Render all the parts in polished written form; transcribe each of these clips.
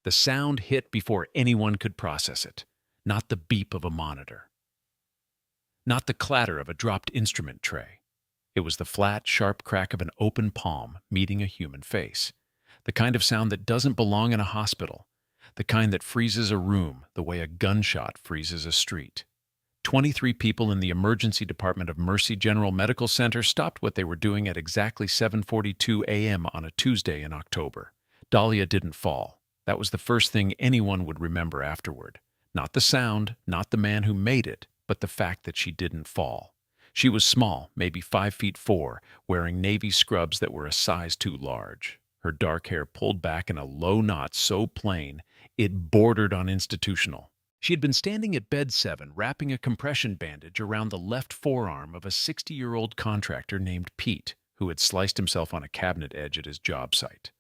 The sound hit before anyone could process it, not the beep of a monitor, not the clatter of a dropped instrument tray. It was the flat, sharp crack of an open palm meeting a human face, the kind of sound that doesn't belong in a hospital, the kind that freezes a room the way a gunshot freezes a street. 23 people in the emergency department of Mercy General Medical Center stopped what they were doing at exactly 7:42 a.m. on a Tuesday in October. Dahlia didn't fall. That was the first thing anyone would remember afterward. Not the sound, not the man who made it, but the fact that she didn't fall. She was small, maybe 5'4", wearing navy scrubs that were a size too large. Her dark hair pulled back in a low knot so plain it bordered on institutional. She had been standing at bed 7, wrapping a compression bandage around the left forearm of a 60-year-old contractor named Pete, who had sliced himself on a cabinet edge at his job site.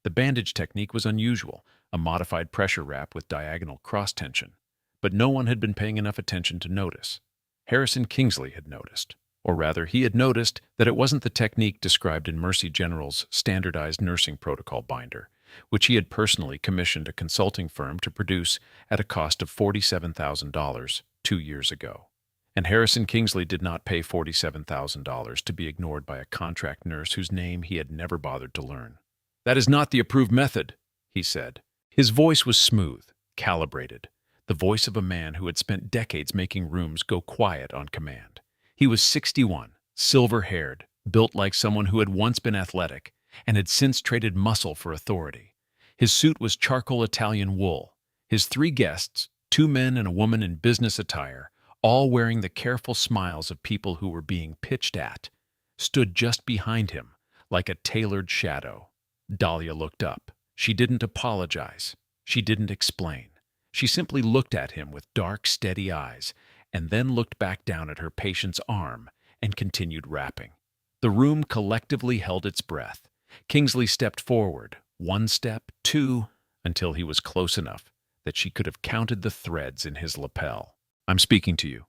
The bandage technique was unusual, a modified pressure wrap with diagonal cross-tension, but no one had been paying enough attention to notice. Harrison Kingsley had noticed. Or rather, he had noticed that it wasn't the technique described in Mercy General's standardized nursing protocol binder, which he had personally commissioned a consulting firm to produce at a cost of $47,000 2 years ago. And Harrison Kingsley did not pay $47,000 to be ignored by a contract nurse whose name he had never bothered to learn. "That is not the approved method," he said. His voice was smooth, calibrated, the voice of a man who had spent decades making rooms go quiet on command. He was 61, silver-haired, built like someone who had once been athletic and had since traded muscle for authority. His suit was charcoal Italian wool. His 3 guests, 2 men and a woman in business attire, all wearing the careful smiles of people who were being pitched at, stood just behind him, like a tailored shadow. Dahlia looked up. She didn't apologize. She didn't explain. She simply looked at him with dark, steady eyes, and then looked back down at her patient's arm and continued rapping. The room collectively held its breath. Kingsley stepped forward, 1 step, 2, until he was close enough that she could have counted the threads in his lapel. "I'm speaking to you."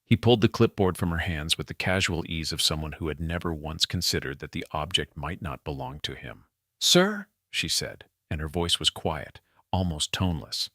He pulled the clipboard from her hands with the casual ease of someone who had never once considered that the object might not belong to him. "Sir," she said, and her voice was quiet, almost toneless.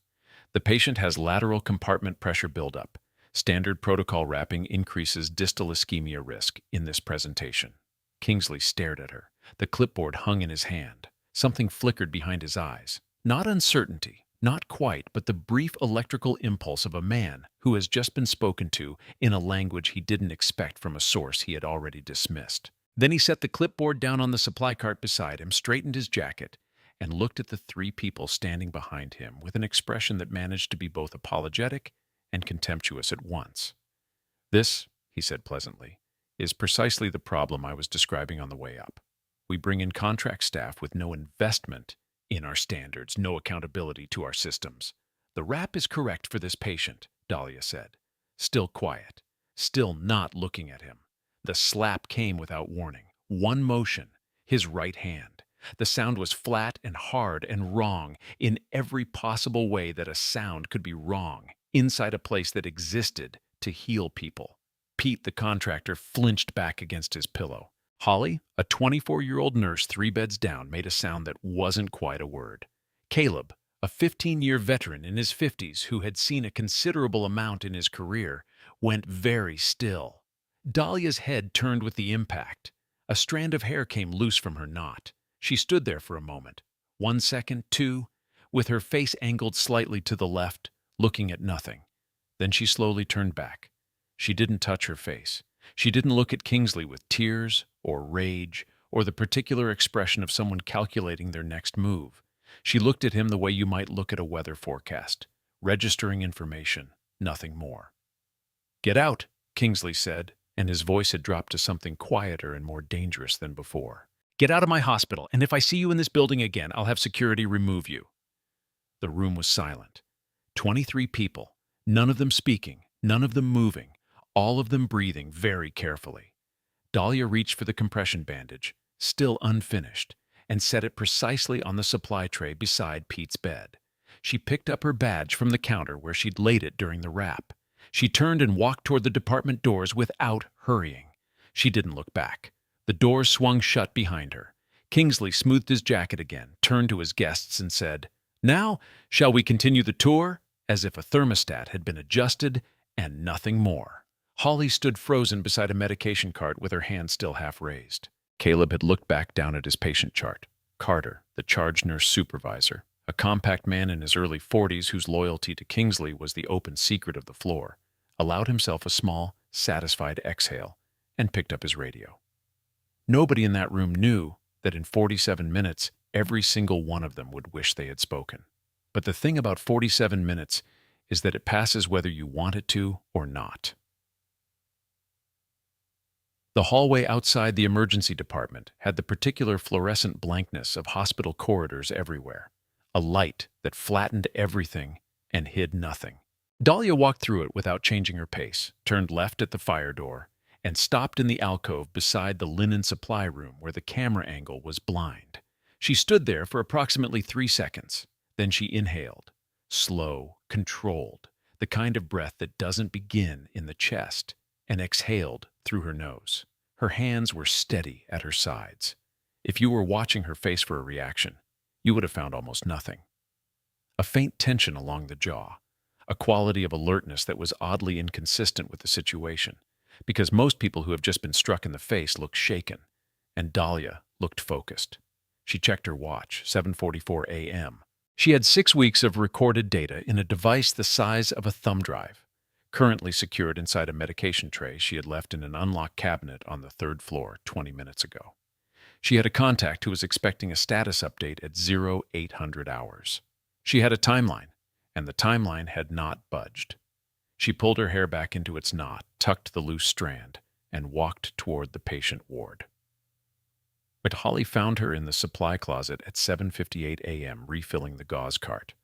"The patient has lateral compartment pressure buildup. Standard protocol wrapping increases distal ischemia risk in this presentation." Kingsley stared at her. The clipboard hung in his hand. Something flickered behind his eyes. Not uncertainty, not quite, but the brief electrical impulse of a man who has just been spoken to in a language he didn't expect from a source he had already dismissed. Then he set the clipboard down on the supply cart beside him, straightened his jacket, and looked at the 3 people standing behind him with an expression that managed to be both apologetic and contemptuous at once. "This," he said pleasantly, "is precisely the problem I was describing on the way up. We bring in contract staff with no investment in our standards, no accountability to our systems. The wrap is correct for this patient," Dahlia said, still quiet, still not looking at him. The slap came without warning. 1 motion, his right hand. The sound was flat and hard and wrong in every possible way that a sound could be wrong, inside a place that existed to heal people. Pete, the contractor, flinched back against his pillow. Holly, a 24-year-old nurse 3 beds down, made a sound that wasn't quite a word. Caleb, a 15-year veteran in his 50s who had seen a considerable amount in his career, went very still. Dahlia's head turned with the impact. A strand of hair came loose from her knot. She stood there for a moment, 1 second, 2, with her face angled slightly to the left, looking at nothing. Then she slowly turned back. She didn't touch her face. She didn't look at Kingsley with tears or rage or the particular expression of someone calculating their next move. She looked at him the way you might look at a weather forecast, registering information, nothing more. "Get out," Kingsley said, and his voice had dropped to something quieter and more dangerous than before. "Get out of my hospital, and if I see you in this building again, I'll have security remove you." The room was silent. 23 people, none of them speaking, none of them moving, all of them breathing very carefully. Dahlia reached for the compression bandage, still unfinished, and set it precisely on the supply tray beside Pete's bed. She picked up her badge from the counter where she'd laid it during the wrap. She turned and walked toward the department doors without hurrying. She didn't look back. The doors swung shut behind her. Kingsley smoothed his jacket again, turned to his guests and said, Now, shall we continue the tour? As if a thermostat had been adjusted and nothing more. Holly stood frozen beside a medication cart with her hand still half raised. Caleb had looked back down at his patient chart. Carter, the charge nurse supervisor, a compact man in his early 40s whose loyalty to Kingsley was the open secret of the floor, allowed himself a small, satisfied exhale and picked up his radio. Nobody in that room knew that in 47 minutes, every single one of them would wish they had spoken. But the thing about 47 minutes is that it passes whether you want it to or not. The hallway outside the emergency department had the particular fluorescent blankness of hospital corridors everywhere, a light that flattened everything and hid nothing. Dahlia walked through it without changing her pace, turned left at the fire door, and stopped in the alcove beside the linen supply room where the camera angle was blind. She stood there for approximately 3 seconds. Then she inhaled, slow, controlled, the kind of breath that doesn't begin in the chest, and exhaled through her nose. Her hands were steady at her sides. If you were watching her face for a reaction, you would have found almost nothing. A faint tension along the jaw, a quality of alertness that was oddly inconsistent with the situation, because most people who have just been struck in the face look shaken, and Dahlia looked focused. She checked her watch, 7:44 a.m. She had 6 weeks of recorded data in a device the size of a thumb drive, currently secured inside a medication tray she had left in an unlocked cabinet on the 3rd floor 20 minutes ago. She had a contact who was expecting a status update at 0800 hours. She had a timeline, and the timeline had not budged. She pulled her hair back into its knot, tucked the loose strand, and walked toward the patient ward. But Holly found her in the supply closet at 7:58 a.m. refilling the gauze cart.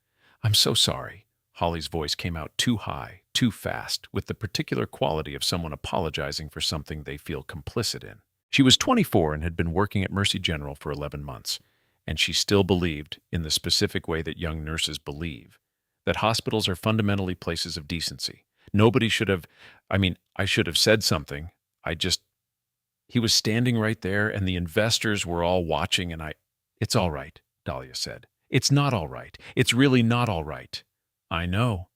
"I'm so sorry." Holly's voice came out too high, too fast, with the particular quality of someone apologizing for something they feel complicit in. She was 24 and had been working at Mercy General for 11 months, and she still believed, in the specific way that young nurses believe, that hospitals are fundamentally places of decency. Nobody should have, I should have said something. He was standing right there, and the investors were all watching, and It's all right, Dahlia said. "It's not all right. It's really not all right." "I know."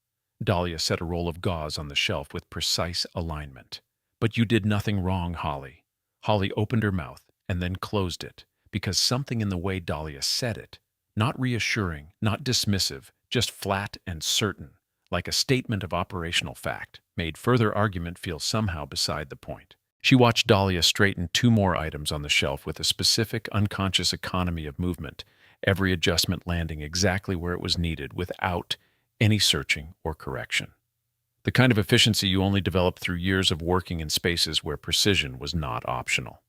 Dahlia set a roll of gauze on the shelf with precise alignment. "But you did nothing wrong, Holly." Holly opened her mouth and then closed it, because something in the way Dahlia said it, not reassuring, not dismissive, just flat and certain, like a statement of operational fact, made further argument feel somehow beside the point. She watched Dahlia straighten 2 more items on the shelf with a specific, unconscious economy of movement, every adjustment landing exactly where it was needed without any searching or correction. The kind of efficiency you only develop through years of working in spaces where precision was not optional.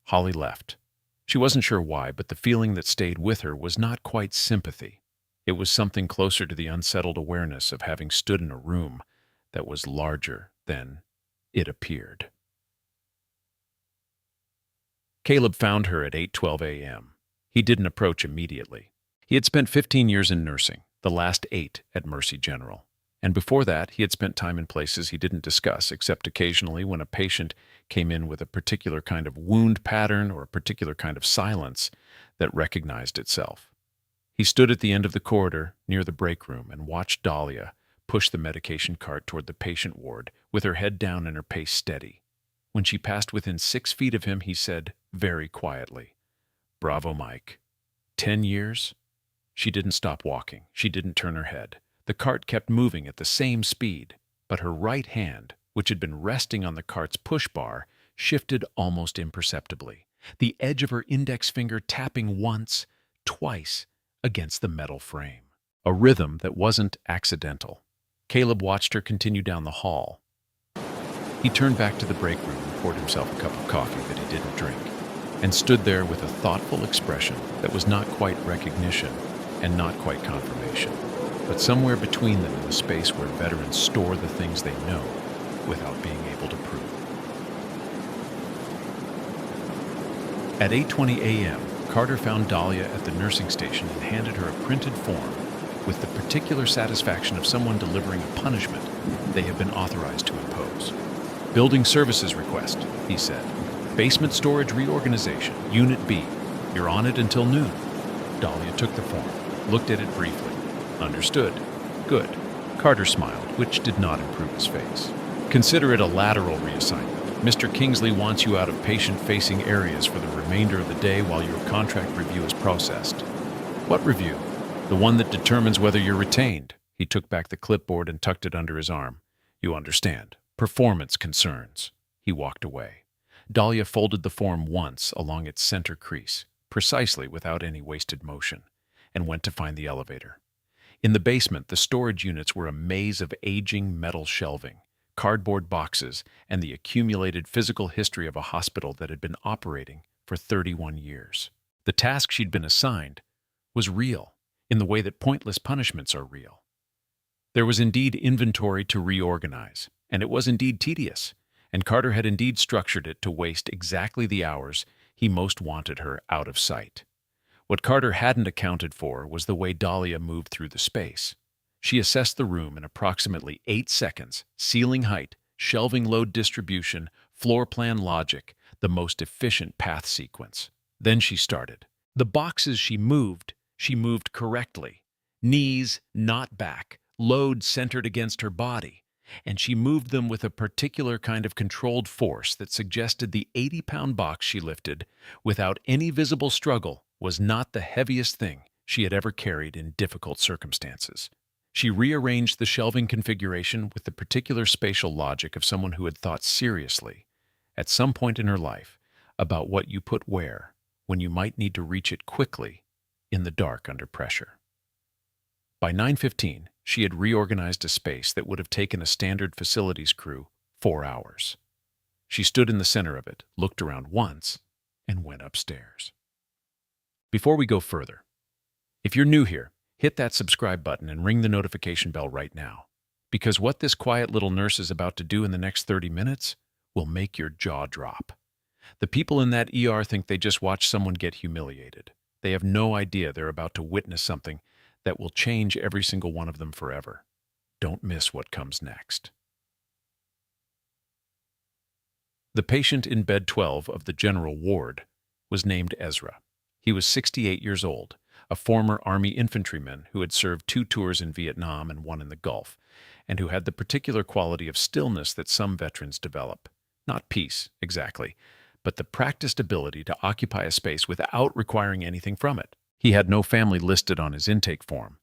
Holly left. She wasn't sure why, but the feeling that stayed with her was not quite sympathy. It was something closer to the unsettled awareness of having stood in a room that was larger than it appeared. Caleb found her at 8:12 a.m. He didn't approach immediately. He had spent 15 years in nursing, the last 8 at Mercy General. And before that, he had spent time in places he didn't discuss, except occasionally when a patient came in with a particular kind of wound pattern or a particular kind of silence that recognized itself. He stood at the end of the corridor near the break room and watched Dahlia push the medication cart toward the patient ward with her head down and her pace steady. When she passed within 6 feet of him, he said, very quietly, "Bravo, Mike." 10 years? She didn't stop walking. She didn't turn her head. The cart kept moving at the same speed, but her right hand, which had been resting on the cart's push bar, shifted almost imperceptibly, the edge of her index finger tapping once, twice, against the metal frame. A rhythm that wasn't accidental. Caleb watched her continue down the hall. He turned back to the break room and poured himself a cup of coffee that he didn't drink, and stood there with a thoughtful expression that was not quite recognition and not quite confirmation, but somewhere between them in the space where veterans store the things they know without being able to prove. At 8:20 a.m., Carter found Dahlia at the nursing station and handed her a printed form with the particular satisfaction of someone delivering a punishment they have been authorized to impose. "Building services request," he said. "Basement storage reorganization, Unit B. You're on it until noon." Dahlia took the form, looked at it briefly, Understood. Good. Carter smiled, which did not improve his face. Consider it a lateral reassignment. Mr. Kingsley wants you out of patient-facing areas for the remainder of the day while your contract review is processed. What review? The one that determines whether you're retained. He took back the clipboard and tucked it under his arm. You understand. Performance concerns. He walked away. Dahlia folded the form once along its center crease, precisely without any wasted motion, and went to find the elevator. In the basement, the storage units were a maze of aging metal shelving, cardboard boxes, and the accumulated physical history of a hospital that had been operating for 31 years. The task she'd been assigned was real, in the way that pointless punishments are real. There was indeed inventory to reorganize, and it was indeed tedious, and Carter had indeed structured it to waste exactly the hours he most wanted her out of sight. What Carter hadn't accounted for was the way Dahlia moved through the space. She assessed the room in approximately 8 seconds, ceiling height, shelving load distribution, floor plan logic, the most efficient path sequence. Then she started. The boxes she moved correctly. Knees, not back, load centered against her body, and she moved them with a particular kind of controlled force that suggested the 80-pound box she lifted, without any visible struggle, was not the heaviest thing she had ever carried in difficult circumstances. She rearranged the shelving configuration with the particular spatial logic of someone who had thought seriously, at some point in her life, about what you put where, when you might need to reach it quickly, in the dark under pressure. By 9:15, she had reorganized a space that would have taken a standard facilities crew 4 hours. She stood in the center of it, looked around once, and went upstairs. Before we go further, if you're new here, hit that subscribe button and ring the notification bell right now, because what this quiet little nurse is about to do in the next 30 minutes will make your jaw drop. The people in that ER think they just watched someone get humiliated. They have no idea they're about to witness something that will change every single one of them forever. Don't miss what comes next. The patient in bed 12 of the general ward was named Ezra. He was 68 years old, a former Army infantryman who had served 2 tours in Vietnam and 1 in the Gulf, and who had the particular quality of stillness that some veterans develop. Not peace, exactly, but the practiced ability to occupy a space without requiring anything from it. He had no family listed on his intake form.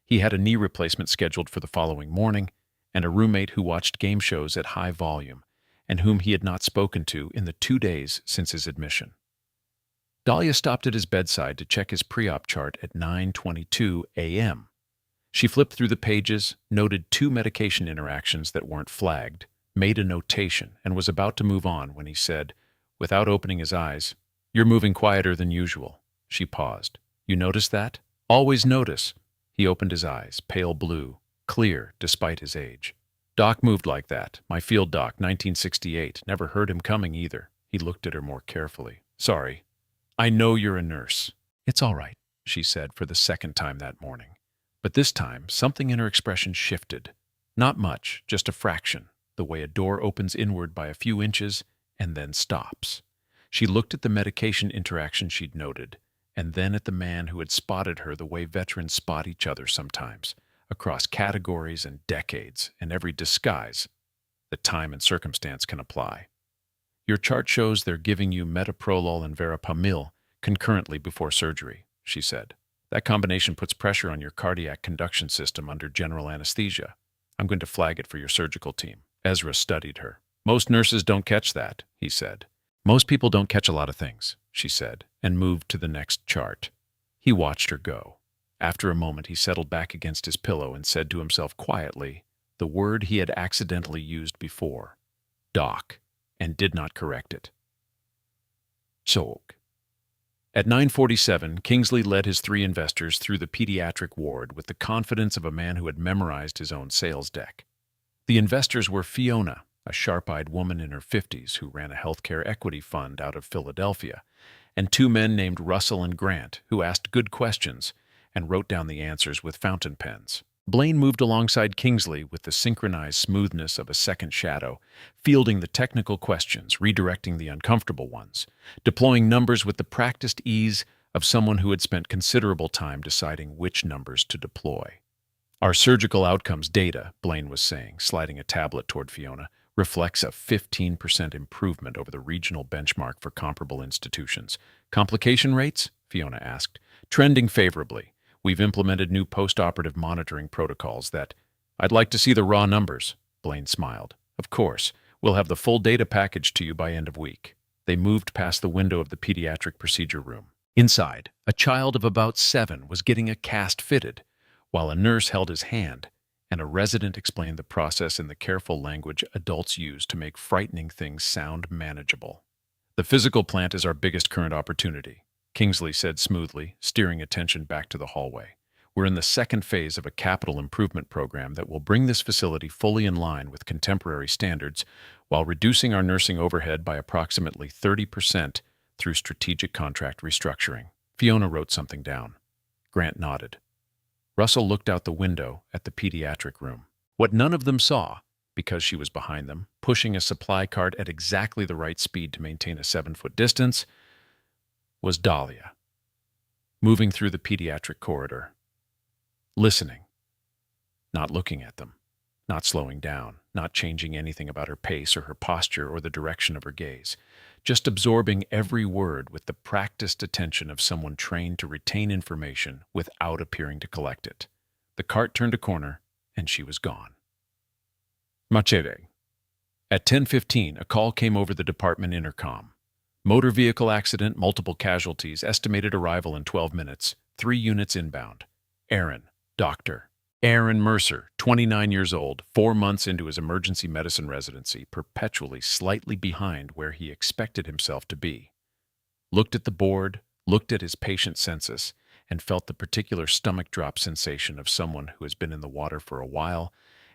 He had a knee replacement scheduled for the following morning, and a roommate who watched game shows at high volume, and whom he had not spoken to in the 2 days since his admission. Dahlia stopped at his bedside to check his pre-op chart at 9:22 a.m. She flipped through the pages, noted 2 medication interactions that weren't flagged, made a notation, and was about to move on when he said, without opening his eyes, "You're moving quieter than usual." She paused. "You notice that?" "Always notice." He opened his eyes, pale blue, clear despite his age. "Doc moved like that. My field doc, 1968. Never heard him coming either." He looked at her more carefully. "Sorry. I know you're a nurse." "It's all right," she said for the 2nd time that morning. But this time, something in her expression shifted. Not much, just a fraction, the way a door opens inward by a few inches and then stops. She looked at the medication interaction she'd noted, and then at the man who had spotted her the way veterans spot each other sometimes, across categories and decades and every disguise that time and circumstance can apply. "Your chart shows they're giving you metoprolol and verapamil concurrently before surgery," she said. "That combination puts pressure on your cardiac conduction system under general anesthesia. I'm going to flag it for your surgical team." Ezra studied her. "Most nurses don't catch that," he said. "Most people don't catch a lot of things," she said, and moved to the next chart. He watched her go. After a moment, he settled back against his pillow and said to himself quietly the word he had accidentally used before, "Doc," and did not correct it. Soak. At 9:47, Kingsley led his 3 investors through the pediatric ward with the confidence of a man who had memorized his own sales deck. The investors were Fiona, a sharp-eyed woman in her 50s who ran a healthcare equity fund out of Philadelphia, and 2 men named Russell and Grant who asked good questions and wrote down the answers with fountain pens. Blaine moved alongside Kingsley with the synchronized smoothness of a second shadow, fielding the technical questions, redirecting the uncomfortable ones, deploying numbers with the practiced ease of someone who had spent considerable time deciding which numbers to deploy. Our surgical outcomes data, Blaine was saying, sliding a tablet toward Fiona, reflects a 15% improvement over the regional benchmark for comparable institutions. Complication rates? Fiona asked. Trending favorably. We've implemented new post-operative monitoring protocols that... I'd like to see the raw numbers, Blaine smiled. Of course. We'll have the full data package to you by end of week. They moved past the window of the pediatric procedure room. Inside, a child of about 7 was getting a cast fitted, while a nurse held his hand, and a resident explained the process in the careful language adults use to make frightening things sound manageable. The physical plant is our biggest current opportunity, Kingsley said smoothly, steering attention back to the hallway. We're in the second phase of a capital improvement program that will bring this facility fully in line with contemporary standards while reducing our nursing overhead by approximately 30% through strategic contract restructuring. Fiona wrote something down. Grant nodded. Russell looked out the window at the pediatric room. What none of them saw, because she was behind them, pushing a supply cart at exactly the right speed to maintain a 7-foot distance, was Dahlia, moving through the pediatric corridor. Listening, not looking at them, not slowing down, not changing anything about her pace or her posture or the direction of her gaze, just absorbing every word with the practiced attention of someone trained to retain information without appearing to collect it. The cart turned a corner, and she was gone. Machete. At 10:15, a call came over the department intercom. Motor vehicle accident, multiple casualties, estimated arrival in 12 minutes, 3 units inbound. Aaron. Doctor. Aaron Mercer, 29 years old, 4 months into his emergency medicine residency, perpetually slightly behind where he expected himself to be. Looked at the board, looked at his patient census, and felt the particular stomach drop sensation of someone who has been in the water for a while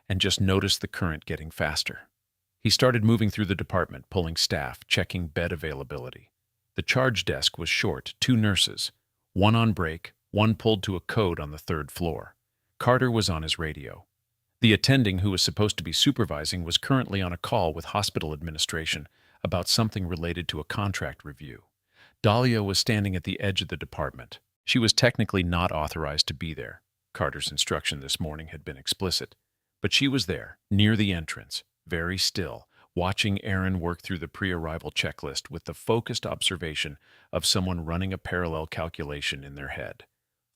and just noticed the current getting faster. He started moving through the department, pulling staff, checking bed availability. The charge desk was short, 2 nurses, one on break, one pulled to a code on the 3rd floor. Carter was on his radio. The attending who was supposed to be supervising was currently on a call with hospital administration about something related to a contract review. Dahlia was standing at the edge of the department. She was technically not authorized to be there. Carter's instruction this morning had been explicit. But she was there, near the entrance, very still, watching Aaron work through the pre-arrival checklist with the focused observation of someone running a parallel calculation in their head.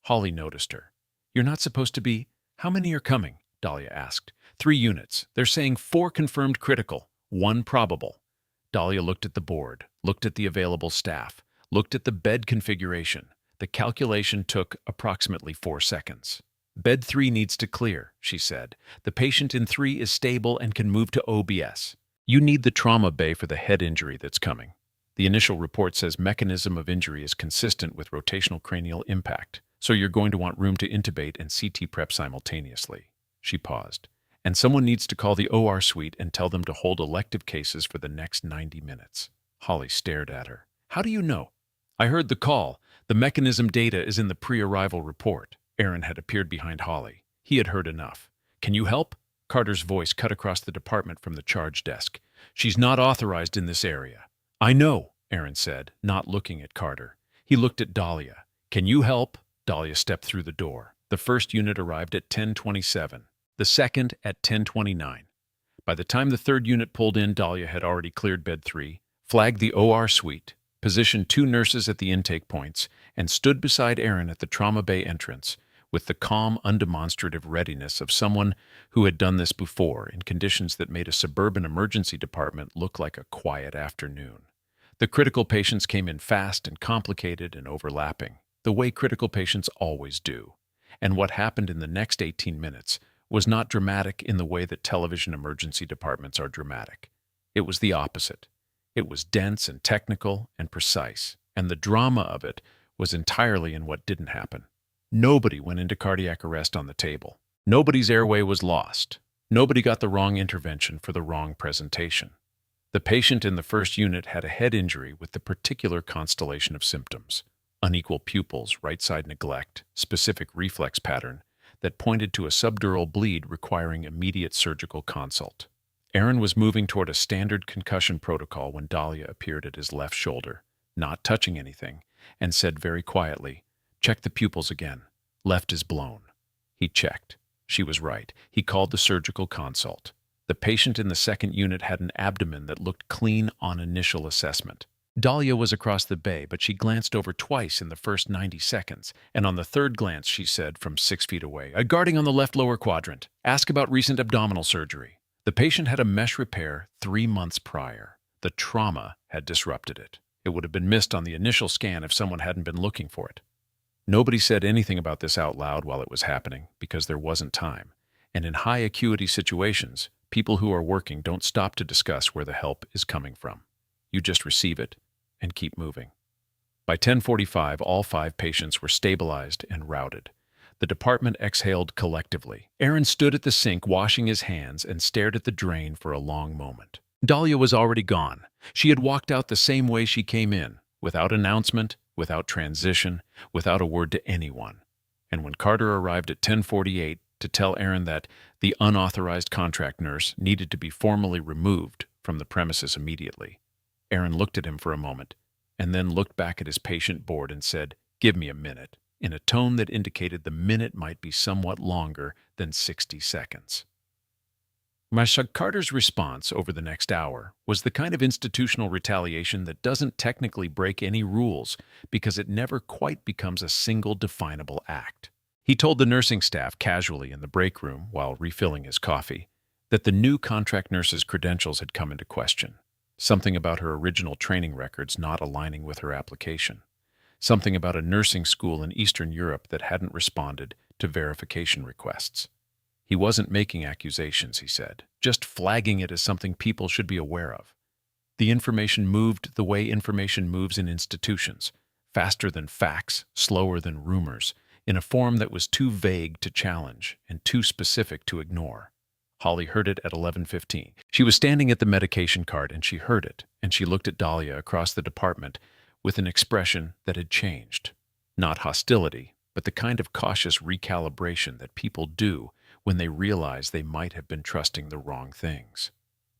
Holly noticed her. You're not supposed to be... How many are coming? Dahlia asked. 3 units. They're saying 4 confirmed critical, 1 probable. Dahlia looked at the board, looked at the available staff, looked at the bed configuration. The calculation took approximately 4 seconds. Bed 3 needs to clear, she said. The patient in 3 is stable and can move to OBS. You need the trauma bay for the head injury that's coming. The initial report says mechanism of injury is consistent with rotational cranial impact. So you're going to want room to intubate and CT prep simultaneously. She paused. And someone needs to call the OR suite and tell them to hold elective cases for the next 90 minutes. Holly stared at her. How do you know? I heard the call. The mechanism data is in the pre-arrival report. Aaron had appeared behind Holly. He had heard enough. Can you help? Carter's voice cut across the department from the charge desk. She's not authorized in this area. I know, Aaron said, not looking at Carter. He looked at Dahlia. Can you help? Dahlia stepped through the door. The first unit arrived at 10:27, the second at 10:29. By the time the 3rd unit pulled in, Dahlia had already cleared bed 3, flagged the OR suite, positioned 2 nurses at the intake points, and stood beside Aaron at the trauma bay entrance with the calm, undemonstrative readiness of someone who had done this before in conditions that made a suburban emergency department look like a quiet afternoon. The critical patients came in fast and complicated and overlapping, the way critical patients always do. And what happened in the next 18 minutes was not dramatic in the way that television emergency departments are dramatic. It was the opposite. It was dense and technical and precise, and the drama of it was entirely in what didn't happen. Nobody went into cardiac arrest on the table. Nobody's airway was lost. Nobody got the wrong intervention for the wrong presentation. The patient in the first unit had a head injury with the particular constellation of symptoms: unequal pupils, right-side neglect, specific reflex pattern that pointed to a subdural bleed requiring immediate surgical consult. Aaron was moving toward a standard concussion protocol when Dahlia appeared at his left shoulder, not touching anything, and said very quietly, "Check the pupils again. Left is blown." He checked. She was right. He called the surgical consult. The patient in the second unit had an abdomen that looked clean on initial assessment. Dahlia was across the bay, but she glanced over twice in the first 90 seconds, and on the third glance she said from 6 feet away, "A guarding on the left lower quadrant. Ask about recent abdominal surgery." The patient had a mesh repair 3 months prior. The trauma had disrupted it. It would have been missed on the initial scan if someone hadn't been looking for it. Nobody said anything about this out loud while it was happening, because there wasn't time. And in high acuity situations, people who are working don't stop to discuss where the help is coming from. You just receive it and keep moving. By 10:45, all 5 patients were stabilized and routed. The department exhaled collectively. Aaron stood at the sink washing his hands and stared at the drain for a long moment. Dahlia was already gone. She had walked out the same way she came in, without announcement, without transition, without a word to anyone. And when Carter arrived at 10:48 to tell Aaron that the unauthorized contract nurse needed to be formally removed from the premises immediately, Aaron looked at him for a moment, and then looked back at his patient board and said, "Give me a minute," in a tone that indicated the minute might be somewhat longer than 60 seconds. Marshal Carter's response over the next hour was the kind of institutional retaliation that doesn't technically break any rules because it never quite becomes a single definable act. He told the nursing staff casually in the break room while refilling his coffee that the new contract nurse's credentials had come into question. Something about her original training records not aligning with her application. Something about a nursing school in Eastern Europe that hadn't responded to verification requests. He wasn't making accusations, he said, just flagging it as something people should be aware of. The information moved the way information moves in institutions, faster than facts, slower than rumors, in a form that was too vague to challenge and too specific to ignore. Holly heard it at 11:15. She was standing at the medication cart and she heard it, and she looked at Dahlia across the department with an expression that had changed. Not hostility, but the kind of cautious recalibration that people do when they realize they might have been trusting the wrong things.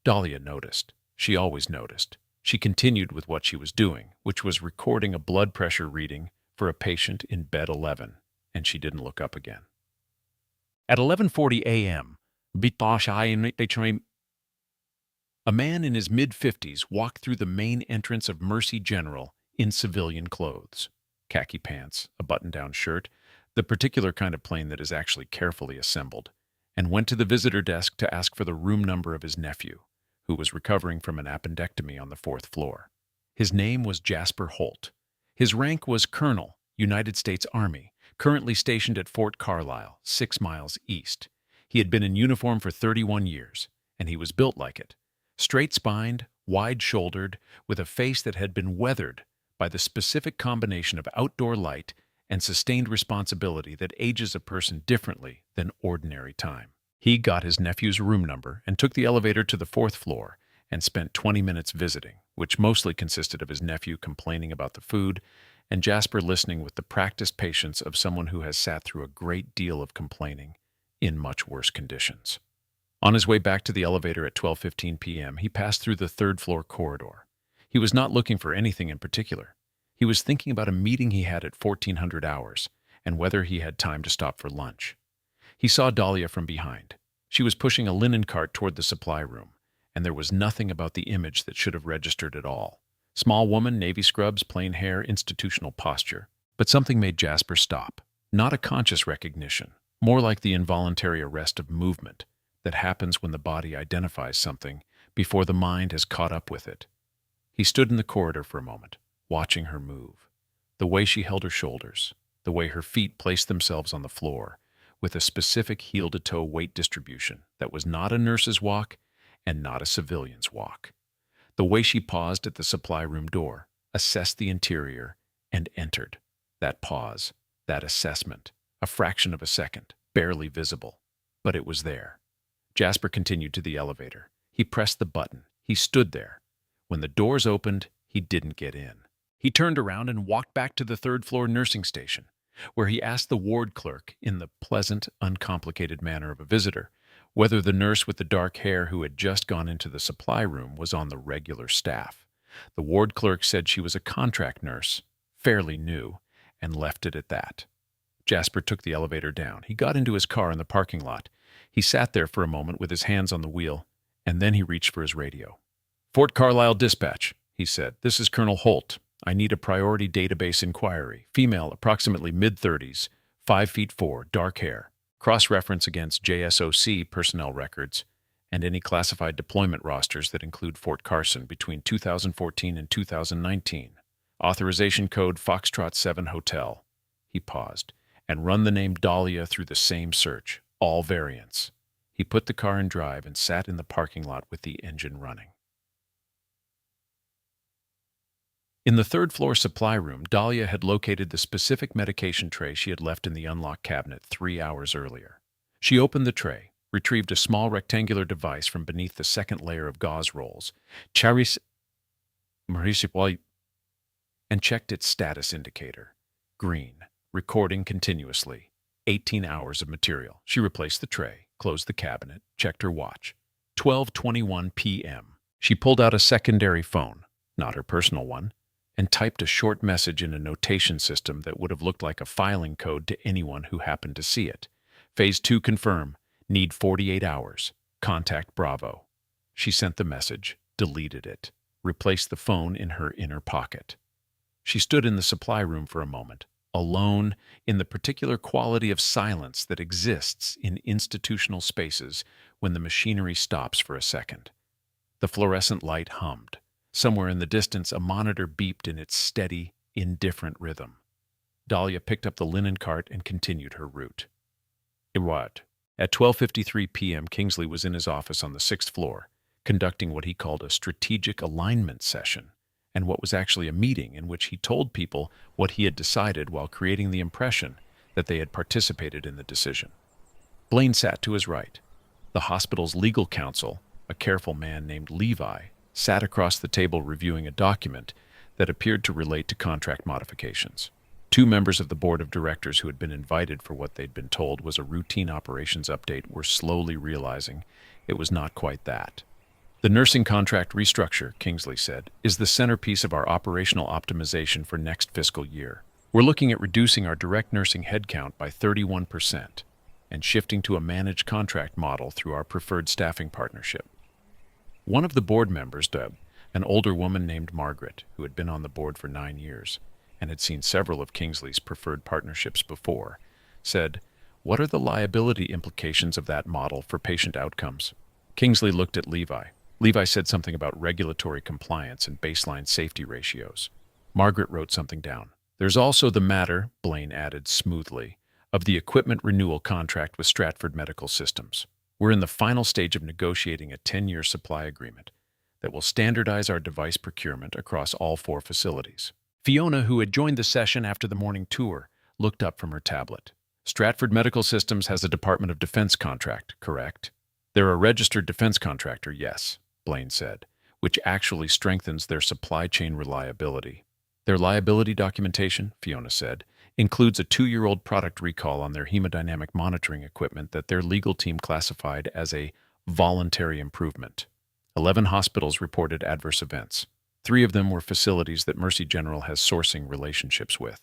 Dahlia noticed. She always noticed. She continued with what she was doing, which was recording a blood pressure reading for a patient in bed 11, and she didn't look up again. At 11:40 a.m., Btch, a man in his mid-50s walked through the main entrance of Mercy General in civilian clothes. Khaki pants, a button-down shirt, the particular kind of plane that is actually carefully assembled, and went to the visitor desk to ask for the room number of his nephew, who was recovering from an appendectomy on the 4th floor. His name was Jasper Holt. His rank was Colonel, United States Army, currently stationed at Fort Carlisle, 6 miles east. He had been in uniform for 31 years, and he was built like it. Straight-spined, wide-shouldered, with a face that had been weathered by the specific combination of outdoor light and sustained responsibility that ages a person differently than ordinary time. He got his nephew's room number and took the elevator to the 4th floor and spent 20 minutes visiting, which mostly consisted of his nephew complaining about the food and Jasper listening with the practiced patience of someone who has sat through a great deal of complaining in much worse conditions. On his way back to the elevator at 12:15 p.m., he passed through the 3rd floor corridor. He was not looking for anything in particular. He was thinking about a meeting he had at 1400 hours and whether he had time to stop for lunch. He saw Dahlia from behind. She was pushing a linen cart toward the supply room, and there was nothing about the image that should have registered at all. Small woman, navy scrubs, plain hair, institutional posture. But something made Jasper stop. Not a conscious recognition, more like the involuntary arrest of movement that happens when the body identifies something before the mind has caught up with it. He stood in the corridor for a moment, watching her move. The way she held her shoulders, the way her feet placed themselves on the floor, with a specific heel-to-toe weight distribution that was not a nurse's walk and not a civilian's walk. The way she paused at the supply room door, assessed the interior, and entered. That pause, that assessment, a fraction of a second, barely visible, but it was there. Jasper continued to the elevator. He pressed the button. He stood there. When the doors opened, he didn't get in. He turned around and walked back to the 3rd floor nursing station, where he asked the ward clerk, in the pleasant, uncomplicated manner of a visitor, whether the nurse with the dark hair who had just gone into the supply room was on the regular staff. The ward clerk said she was a contract nurse, fairly new, and left it at that. Jasper took the elevator down. He got into his car in the parking lot. He sat there for a moment with his hands on the wheel, and then he reached for his radio. "Fort Carlisle Dispatch," he said. "This is Colonel Holt. I need a priority database inquiry. Female, approximately mid-30s, 5 feet 4, dark hair. Cross-reference against JSOC personnel records and any classified deployment rosters that include Fort Carson between 2014 and 2019. Authorization code Foxtrot 7 Hotel." He paused, "and run the name Dahlia through the same search, all variants." He put the car in drive and sat in the parking lot with the engine running. In the third-floor supply room, Dahlia had located the specific medication tray she had left in the unlocked cabinet 3 hours earlier. She opened the tray, retrieved a small rectangular device from beneath the second layer of gauze rolls, and checked its status indicator. Green, recording continuously. 18 hours of material. She replaced the tray, closed the cabinet, checked her watch. 12:21 p.m. She pulled out a secondary phone, not her personal one, and typed a short message in a notation system that would have looked like a filing code to anyone who happened to see it. "Phase 2 confirm. Need 48 hours. Contact Bravo." She sent the message, deleted it, replaced the phone in her inner pocket. She stood in the supply room for a moment, alone in the particular quality of silence that exists in institutional spaces when the machinery stops for a second. The fluorescent light hummed. Somewhere in the distance, a monitor beeped in its steady, indifferent rhythm. Dahlia picked up the linen cart and continued her route. What? At 12:53 p.m., Kingsley was in his office on the 6th floor, conducting what he called a strategic alignment session, and what was actually a meeting in which he told people what he had decided while creating the impression that they had participated in the decision. Blaine sat to his right. The hospital's legal counsel, a careful man named Levi, sat across the table reviewing a document that appeared to relate to contract modifications. 2 members of the board of directors who had been invited for what they'd been told was a routine operations update were slowly realizing it was not quite that. "The nursing contract restructure," Kingsley said, "is the centerpiece of our operational optimization for next fiscal year. We're looking at reducing our direct nursing headcount by 31% and shifting to a managed contract model through our preferred staffing partnership." One of the board members, an older woman named Margaret, who had been on the board for 9 years and had seen several of Kingsley's preferred partnerships before, said, "What are the liability implications of that model for patient outcomes?" Kingsley looked at Levi. Levi said something about regulatory compliance and baseline safety ratios. Margaret wrote something down. "There's also the matter," Blaine added smoothly, "of the equipment renewal contract with Stratford Medical Systems. We're in the final stage of negotiating a 10-year supply agreement that will standardize our device procurement across all 4 facilities." Fiona, who had joined the session after the morning tour, looked up from her tablet. "Stratford Medical Systems has a Department of Defense contract, correct?" "They're a registered defense contractor, yes," Blaine said, "which actually strengthens their supply chain reliability." "Their liability documentation," Fiona said, "includes a 2-year-old product recall on their hemodynamic monitoring equipment that their legal team classified as a voluntary improvement. 11 hospitals reported adverse events. 3 of them were facilities that Mercy General has sourcing relationships with."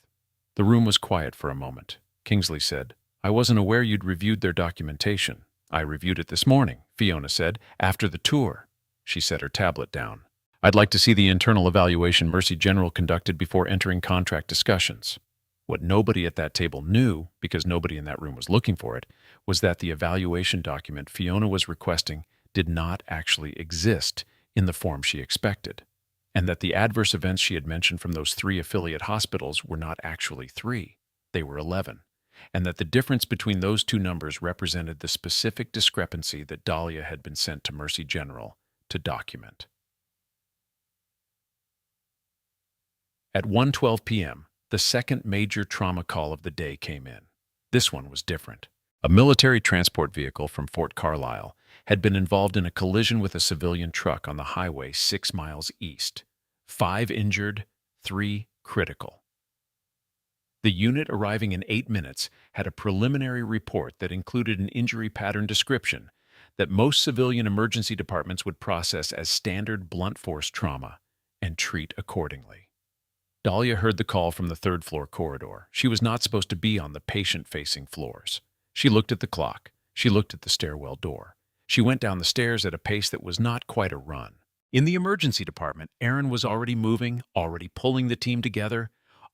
The room was quiet for a moment. Kingsley said, "I wasn't aware you'd reviewed their documentation." "I reviewed it this morning," Fiona said, "after the tour." She set her tablet down. "I'd like to see the internal evaluation Mercy General conducted before entering contract discussions." What nobody at that table knew, because nobody in that room was looking for it, was that the evaluation document Fiona was requesting did not actually exist in the form she expected, and that the adverse events she had mentioned from those 3 affiliate hospitals were not actually 3, they were 11, and that the difference between those 2 numbers represented the specific discrepancy that Dahlia had been sent to Mercy General to document. At 1:12 p.m., the second major trauma call of the day came in. This one was different. A military transport vehicle from Fort Carlisle had been involved in a collision with a civilian truck on the highway 6 miles east. 5 injured, 3 critical. The unit, arriving in 8 minutes, had a preliminary report that included an injury pattern description that most civilian emergency departments would process as standard blunt force trauma and treat accordingly. Dahlia heard the call from the third-floor corridor. She was not supposed to be on the patient-facing floors. She looked at the clock. She looked at the stairwell door. She went down the stairs at a pace that was not quite a run. In the emergency department, Aaron was already moving, already pulling the team together,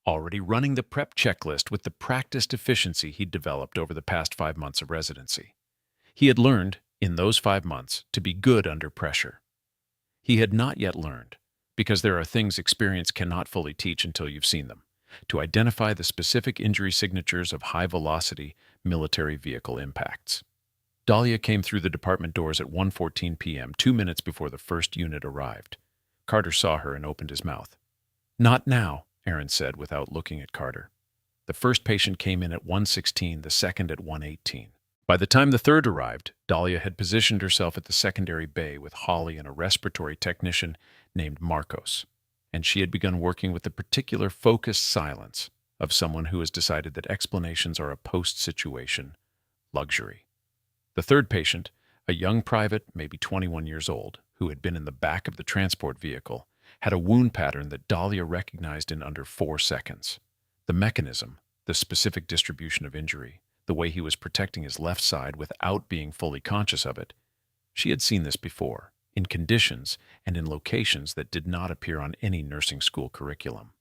already running the prep checklist with the practiced efficiency he'd developed over the past 5 months of residency. He had learned, in those 5 months, to be good under pressure. He had not yet learned, because there are things experience cannot fully teach until you've seen them, to identify the specific injury signatures of high-velocity military vehicle impacts. Dahlia came through the department doors at 1:14 p.m., 2 minutes before the first unit arrived. Carter saw her and opened his mouth. "Not now," Aaron said without looking at Carter. The first patient came in at 1:16, the second at 1:18. By the time the third arrived, Dahlia had positioned herself at the secondary bay with Holly and a respiratory technician named Marcos, and she had begun working with the particular focused silence of someone who has decided that explanations are a post-situation luxury. The third patient, a young private, maybe 21 years old, who had been in the back of the transport vehicle, had a wound pattern that Dahlia recognized in under 4 seconds. The mechanism, the specific distribution of injury, the way he was protecting his left side without being fully conscious of it. She had seen this before, in conditions and in locations that did not appear on any nursing school curriculum.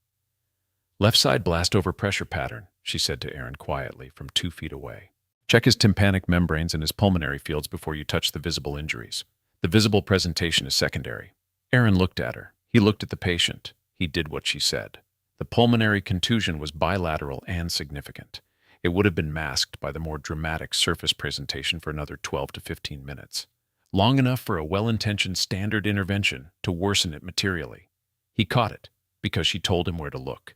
"Left side blast over pressure pattern," she said to Aaron quietly from 2 feet away. "Check his tympanic membranes and his pulmonary fields before you touch the visible injuries. The visible presentation is secondary." Aaron looked at her. He looked at the patient. He did what she said. The pulmonary contusion was bilateral and significant. It would have been masked by the more dramatic surface presentation for another 12 to 15 minutes, long enough for a well-intentioned standard intervention to worsen it materially. He caught it because she told him where to look.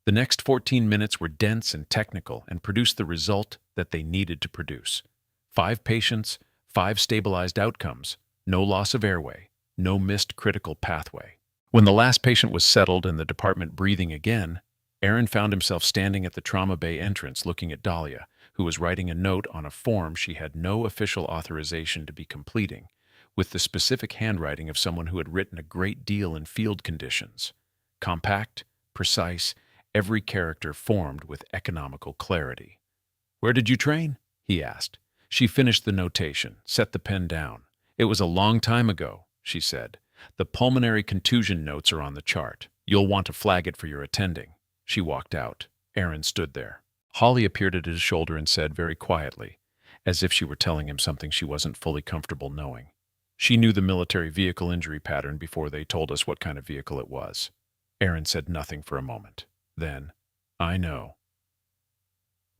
The next 14 minutes were dense and technical and produced the result that they needed to produce. 5 patients, 5 stabilized outcomes, no loss of airway, no missed critical pathway. When the last patient was settled and the department breathing again, Aaron found himself standing at the trauma bay entrance looking at Dahlia, who was writing a note on a form she had no official authorization to be completing, with the specific handwriting of someone who had written a great deal in field conditions. Compact, precise, every character formed with economical clarity. "Where did you train?" he asked. She finished the notation, set the pen down. "It was a long time ago," she said. "The pulmonary contusion notes are on the chart. You'll want to flag it for your attending." She walked out. Aaron stood there. Holly appeared at his shoulder and said very quietly, as if she were telling him something she wasn't fully comfortable knowing. "She knew the military vehicle injury pattern before they told us what kind of vehicle it was." Aaron said nothing for a moment. Then, "I know."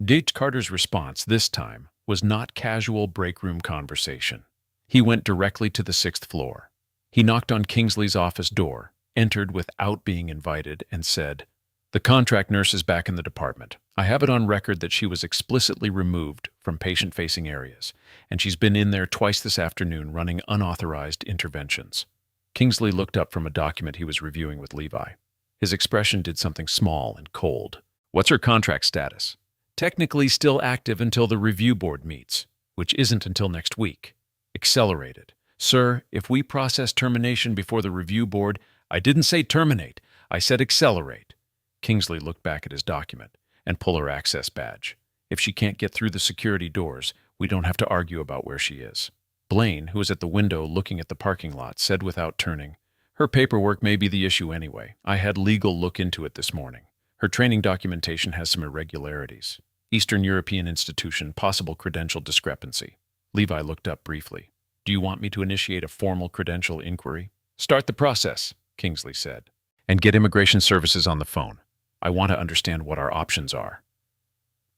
Btch Carter's response this time was not casual break-room conversation. He went directly to the 6th floor. He knocked on Kingsley's office door, entered without being invited, and said, "The contract nurse is back in the department. I have it on record that she was explicitly removed from patient-facing areas, and she's been in there twice this afternoon running unauthorized interventions." Kingsley looked up from a document he was reviewing with Levi. His expression did something small and cold. "What's her contract status?" "Technically still active until the review board meets, which isn't until next week. Accelerated. Sir, if we process termination before the review board—" "I didn't say terminate. I said accelerate." Kingsley looked back at his document and pulled her access badge. "If she can't get through the security doors, we don't have to argue about where she is." Blaine, who was at the window looking at the parking lot, said without turning, "Her paperwork may be the issue anyway. I had legal look into it this morning. Her training documentation has some irregularities. Eastern European institution, possible credential discrepancy." Levi looked up briefly. "Do you want me to initiate a formal credential inquiry?" "Start the process," Kingsley said, "and get immigration services on the phone. I want to understand what our options are."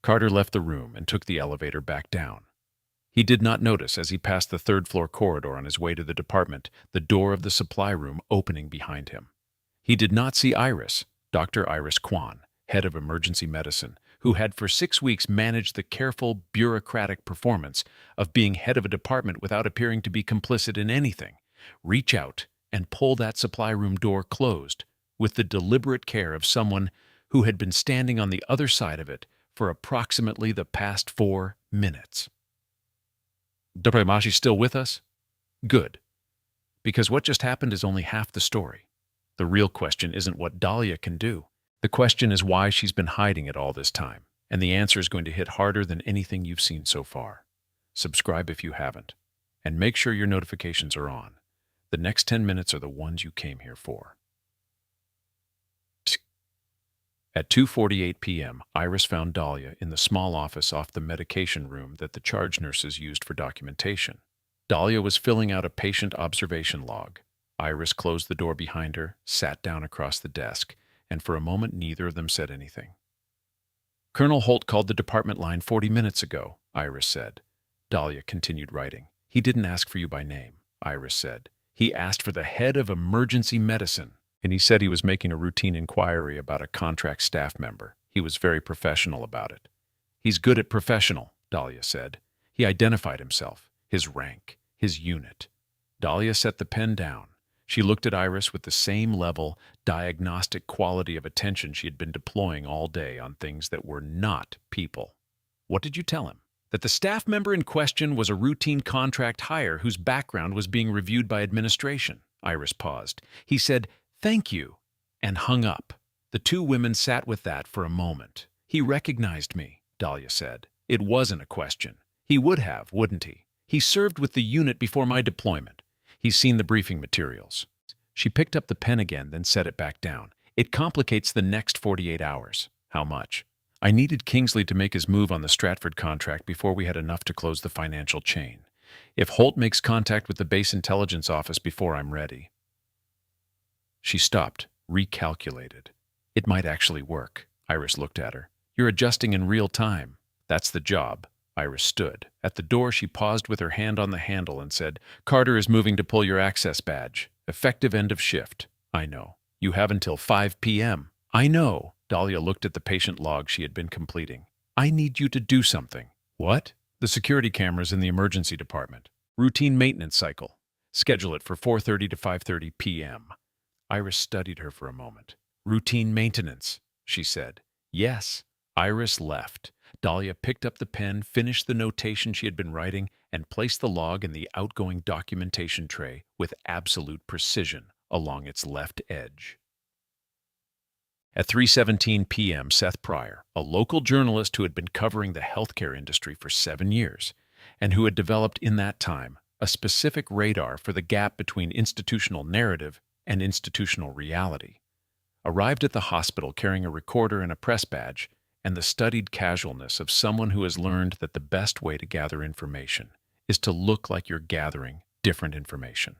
Carter left the room and took the elevator back down. He did not notice, as he passed the 3rd-floor corridor on his way to the department, the door of the supply room opening behind him. He did not see Iris, Dr. Iris Kwan, head of emergency medicine, who had for 6 weeks managed the careful, bureaucratic performance of being head of a department without appearing to be complicit in anything, reach out and pull that supply room door closed with the deliberate care of someone who had been standing on the other side of it for approximately the past 4 minutes. "Dr. Mashi's still with us?" "Good. Because what just happened is only half the story. The real question isn't what Dahlia can do. The question is why she's been hiding it all this time, and the answer is going to hit harder than anything you've seen so far. Subscribe if you haven't, and make sure your notifications are on. The next 10 minutes are the ones you came here for. At 2:48 p.m., Iris found Dahlia in the small office off the medication room that the charge nurses used for documentation. Dahlia was filling out a patient observation log. Iris closed the door behind her, sat down across the desk, and for a moment neither of them said anything. "Colonel Holt called the department line 40 minutes ago," Iris said. Dahlia continued writing. "He didn't ask for you by name," Iris said. "He asked for the head of emergency medicine, and he said he was making a routine inquiry about a contract staff member. He was very professional about it." "He's good at professional," Dahlia said. "He identified himself, his rank, his unit." Dahlia set the pen down. She looked at Iris with the same level, diagnostic quality of attention she had been deploying all day on things that were not people. "What did you tell him?" "That the staff member in question was a routine contract hire whose background was being reviewed by administration." Iris paused. "He said, 'Thank you,' and hung up." The two women sat with that for a moment. "He recognized me," Dahlia said. "It wasn't a question. He would have, wouldn't he? He served with the unit before my deployment. He's seen the briefing materials." She picked up the pen again, then set it back down. "It complicates the next 48 hours. How much?" "I needed Kingsley to make his move on the Stratford contract before we had enough to close the financial chain. If Holt makes contact with the base intelligence office before I'm ready." She stopped, recalculated. It might actually work. Iris looked at her. "You're adjusting in real time." "That's the job." Iris stood. At the door, she paused with her hand on the handle and said, "Carter is moving to pull your access badge. Effective end of shift." "I know. You have until 5 p.m. "I know." Dahlia looked at the patient log she had been completing. "I need you to do something." "What?" "The security cameras in the emergency department. Routine maintenance cycle. Schedule it for 4:30 to 5:30 p.m. Iris studied her for a moment. "Routine maintenance," she said. "Yes." Iris left. Dahlia picked up the pen, finished the notation she had been writing, and placed the log in the outgoing documentation tray with absolute precision along its left edge. At 3:17 p.m., Seth Pryor, a local journalist who had been covering the healthcare industry for 7 years, and who had developed in that time a specific radar for the gap between institutional narrative and institutional reality, arrived at the hospital carrying a recorder and a press badge and the studied casualness of someone who has learned that the best way to gather information is to look like you're gathering different information.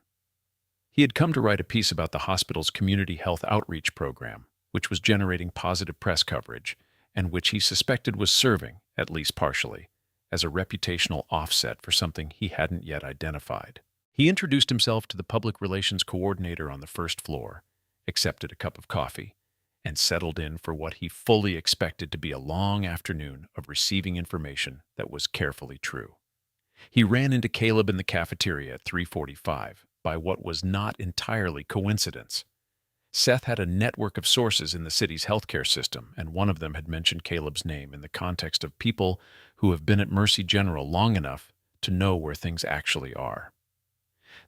He had come to write a piece about the hospital's community health outreach program, which was generating positive press coverage, and which he suspected was serving, at least partially, as a reputational offset for something he hadn't yet identified. He introduced himself to the public relations coordinator on the first floor, accepted a cup of coffee, and settled in for what he fully expected to be a long afternoon of receiving information that was carefully true. He ran into Caleb in the cafeteria at 3:45 by what was not entirely coincidence. Seth had a network of sources in the city's healthcare system, and one of them had mentioned Caleb's name in the context of people who have been at Mercy General long enough to know where things actually are.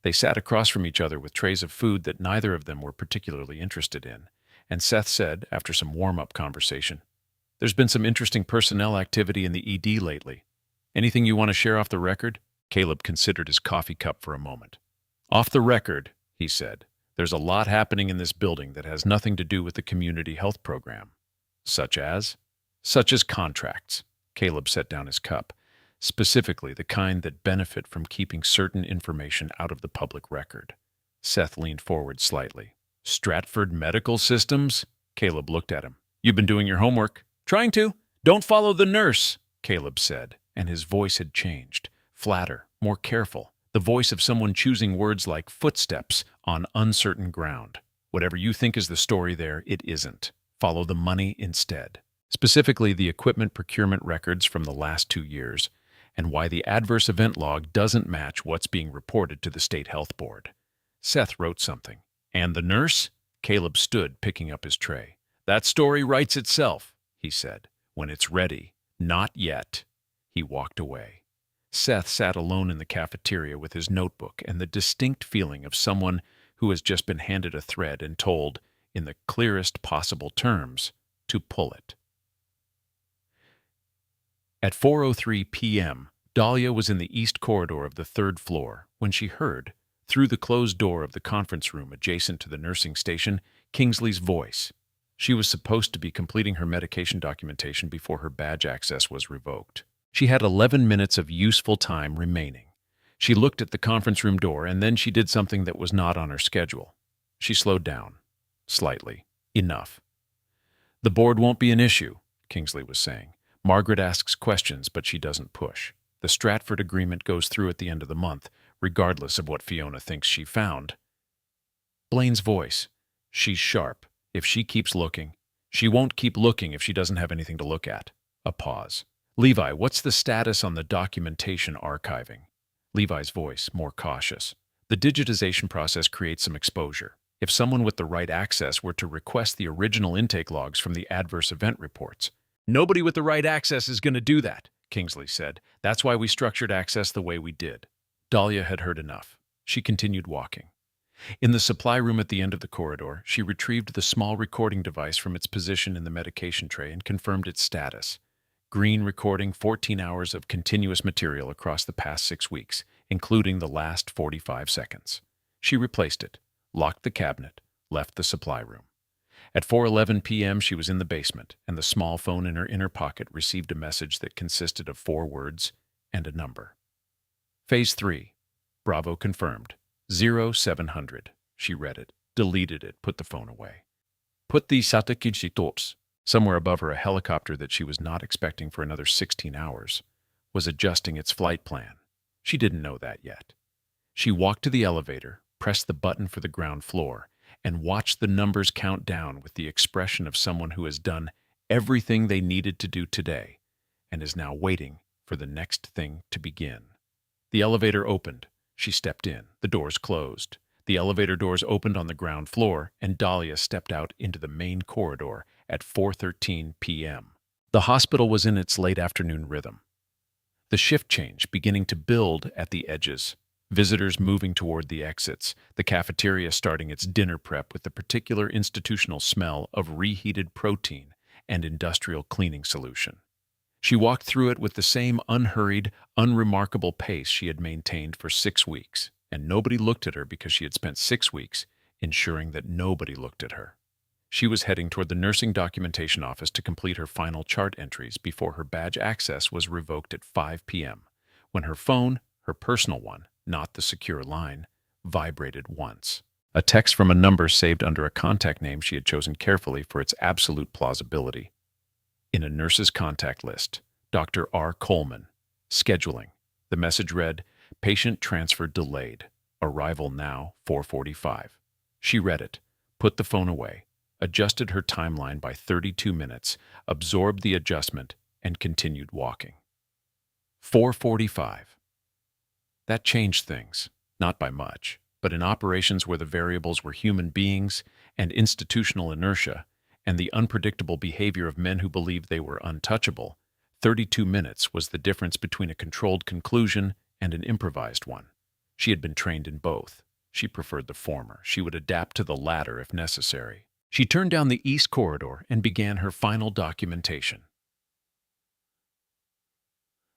They sat across from each other with trays of food that neither of them were particularly interested in, and Seth said, after some warm-up conversation, "There's been some interesting personnel activity in the ED lately. Anything you want to share off the record?" Caleb considered his coffee cup for a moment. "Off the record," he said, "there's a lot happening in this building that has nothing to do with the community health program." "Such as?" "Such as contracts." Caleb set down his cup. "Specifically the kind that benefit from keeping certain information out of the public record." Seth leaned forward slightly. "Stratford Medical Systems?" Caleb looked at him. "You've been doing your homework." "Trying to." "Don't follow the nurse," Caleb said, and his voice had changed. Flatter, more careful. The voice of someone choosing words like footsteps on uncertain ground. "Whatever you think is the story there, it isn't. Follow the money instead. Specifically, the equipment procurement records from the last 2 years, and why the adverse event log doesn't match what's being reported to the state health board." Seth wrote something. "And the nurse?" Caleb stood, picking up his tray. "That story writes itself," he said. "When it's ready. Not yet." He walked away. Seth sat alone in the cafeteria with his notebook and the distinct feeling of someone who has just been handed a thread and told, in the clearest possible terms, to pull it. At 4:03 p.m., Dahlia was in the east corridor of the third floor when she heard, through the closed door of the conference room adjacent to the nursing station, Kingsley's voice. She was supposed to be completing her medication documentation before her badge access was revoked. She had 11 minutes of useful time remaining. She looked at the conference room door, and then she did something that was not on her schedule. She slowed down. Slightly. Enough. "The board won't be an issue," Kingsley was saying. "Margaret asks questions, but she doesn't push. The Stratford agreement goes through at the end of the month, regardless of what Fiona thinks she found." Blaine's voice. "She's sharp. If she keeps looking, she won't keep looking if she doesn't have anything to look at." A pause. "Levi, what's the status on the documentation archiving?" Levi's voice, more cautious. "The digitization process creates some exposure. If someone with the right access were to request the original intake logs from the adverse event reports." "Nobody with the right access is going to do that," Kingsley said. "That's why we structured access the way we did." Dahlia had heard enough. She continued walking. In the supply room at the end of the corridor, she retrieved the small recording device from its position in the medication tray and confirmed its status. Green recording 14 hours of continuous material across the past 6 weeks, including the last 45 seconds. She replaced it, locked the cabinet, left the supply room. At 4:11 p.m. she was in the basement, and the small phone in her inner pocket received a message that consisted of 4 words and a number. "Phase 3. Bravo confirmed. 0700. She read it, deleted it, put the phone away. Put the Satakiji thoughts. Somewhere above her, a helicopter that she was not expecting for another 16 hours was adjusting its flight plan. She didn't know that yet. She walked to the elevator, pressed the button for the ground floor, and watched the numbers count down with the expression of someone who has done everything they needed to do today and is now waiting for the next thing to begin. The elevator opened. She stepped in. The doors closed. The elevator doors opened on the ground floor, and Dahlia stepped out into the main corridor at 4:13 p.m. The hospital was in its late afternoon rhythm. The shift change beginning to build at the edges, visitors moving toward the exits, the cafeteria starting its dinner prep with the particular institutional smell of reheated protein and industrial cleaning solution. She walked through it with the same unhurried, unremarkable pace she had maintained for 6 weeks, and nobody looked at her because she had spent 6 weeks ensuring that nobody looked at her. She was heading toward the nursing documentation office to complete her final chart entries before her badge access was revoked at 5 p.m., when her phone, her personal one, not the secure line, vibrated once. A text from a number saved under a contact name she had chosen carefully for its absolute plausibility. In a nurse's contact list, Dr. R. Coleman. Scheduling. The message read, "Patient transfer delayed. Arrival now, 4:45. She read it, put the phone away, adjusted her timeline by 32 minutes, absorbed the adjustment, and continued walking. 4:45. That changed things, not by much, but in operations where the variables were human beings and institutional inertia, and the unpredictable behavior of men who believed they were untouchable, 32 minutes was the difference between a controlled conclusion and an improvised one. She had been trained in both. She preferred the former. She would adapt to the latter if necessary. She turned down the east corridor and began her final documentation.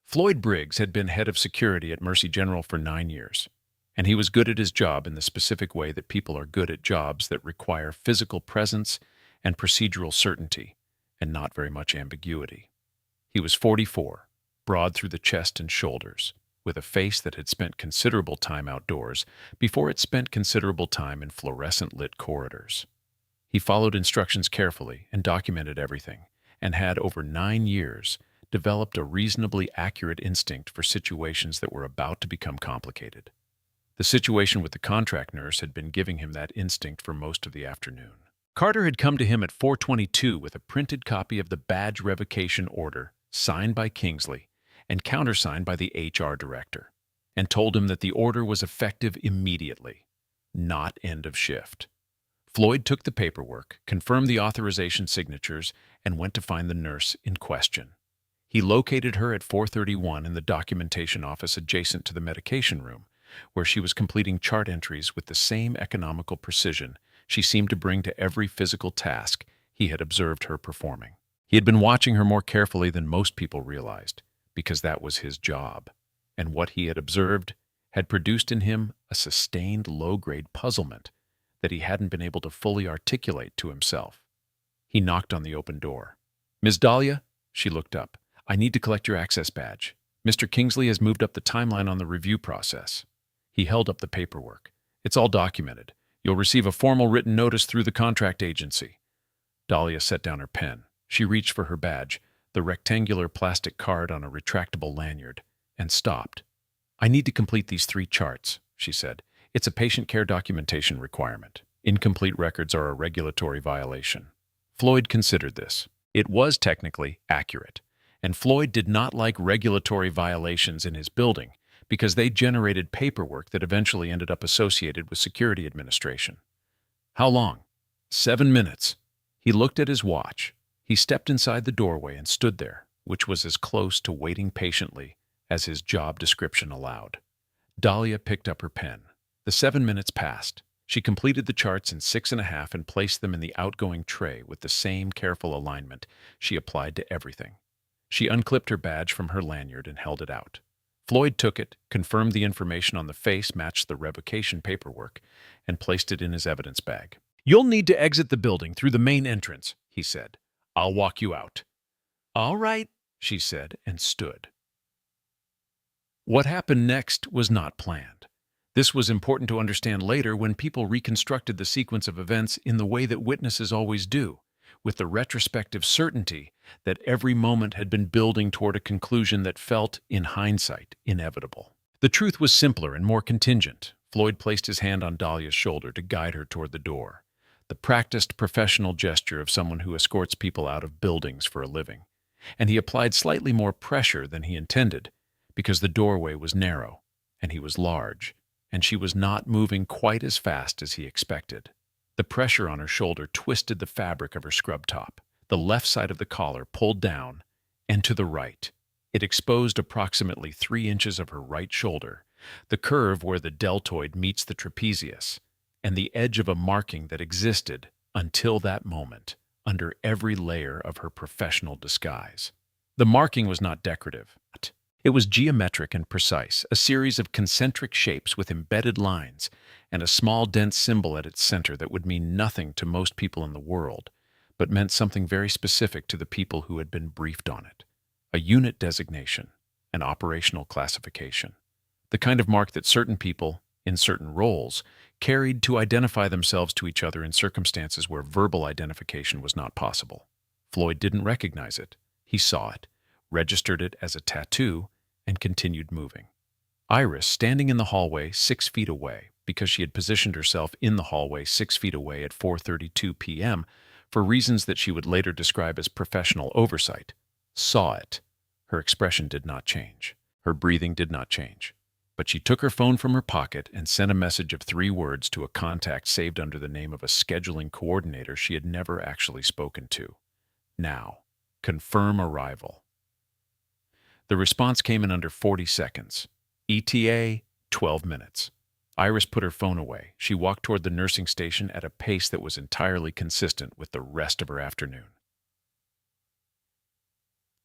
Floyd Briggs had been head of security at Mercy General for 9 years, and he was good at his job in the specific way that people are good at jobs that require physical presence and procedural certainty, and not very much ambiguity. He was 44, broad through the chest and shoulders, with a face that had spent considerable time outdoors before it spent considerable time in fluorescent-lit corridors. He followed instructions carefully and documented everything, and had, over 9 years, developed a reasonably accurate instinct for situations that were about to become complicated. The situation with the contract nurse had been giving him that instinct for most of the afternoon. Carter had come to him at 4:22 with a printed copy of the badge revocation order, signed by Kingsley and countersigned by the HR director, and told him that the order was effective immediately, not end of shift. Floyd took the paperwork, confirmed the authorization signatures, and went to find the nurse in question. He located her at 4:31 in the documentation office adjacent to the medication room, where she was completing chart entries with the same economical precision she seemed to bring to every physical task he had observed her performing. He had been watching her more carefully than most people realized, because that was his job, and what he had observed had produced in him a sustained low-grade puzzlement that he hadn't been able to fully articulate to himself. He knocked on the open door. "Ms. Dahlia?" She looked up. "I need to collect your access badge. Mr. Kingsley has moved up the timeline on the review process." He held up the paperwork. "It's all documented. You'll receive a formal written notice through the contract agency." Dahlia set down her pen. She reached for her badge, the rectangular plastic card on a retractable lanyard, and stopped. "I need to complete these 3 charts," she said. "It's a patient care documentation requirement. Incomplete records are a regulatory violation." Floyd considered this. It was technically accurate, and Floyd did not like regulatory violations in his building because they generated paperwork that eventually ended up associated with security administration. "How long?" 7 minutes. He looked at his watch. He stepped inside the doorway and stood there, which was as close to waiting patiently as his job description allowed. Dahlia picked up her pen. The 7 minutes passed. She completed the charts in 6.5 and placed them in the outgoing tray with the same careful alignment she applied to everything. She unclipped her badge from her lanyard and held it out. Floyd took it, confirmed the information on the face matched the revocation paperwork, and placed it in his evidence bag. "You'll need to exit the building through the main entrance," he said. "I'll walk you out." "All right," she said, and stood. What happened next was not planned. This was important to understand later when people reconstructed the sequence of events in the way that witnesses always do, with the retrospective certainty that every moment had been building toward a conclusion that felt, in hindsight, inevitable. The truth was simpler and more contingent. Floyd placed his hand on Dahlia's shoulder to guide her toward the door, the practiced professional gesture of someone who escorts people out of buildings for a living. And he applied slightly more pressure than he intended, because the doorway was narrow, and he was large, and she was not moving quite as fast as he expected. The pressure on her shoulder twisted the fabric of her scrub top. The left side of the collar pulled down, and to the right. It exposed approximately 3 inches of her right shoulder, the curve where the deltoid meets the trapezius, and the edge of a marking that existed, until that moment, under every layer of her professional disguise. The marking was not decorative. It was geometric and precise, a series of concentric shapes with embedded lines, and a small dense symbol at its center that would mean nothing to most people in the world, but meant something very specific to the people who had been briefed on it. A unit designation, an operational classification. The kind of mark that certain people, in certain roles, carried to identify themselves to each other in circumstances where verbal identification was not possible. Floyd didn't recognize it. He saw it, registered it as a tattoo, and continued moving. Iris, standing in the hallway 6 feet away, because she had positioned herself in the hallway 6 feet away at 4:32 p.m. for reasons that she would later describe as professional oversight, saw it. Her expression did not change. Her breathing did not change. But she took her phone from her pocket and sent a message of 3 words to a contact saved under the name of a scheduling coordinator she had never actually spoken to. "Now, confirm arrival." The response came in under 40 seconds. ETA, 12 minutes. Iris put her phone away. She walked toward the nursing station at a pace that was entirely consistent with the rest of her afternoon.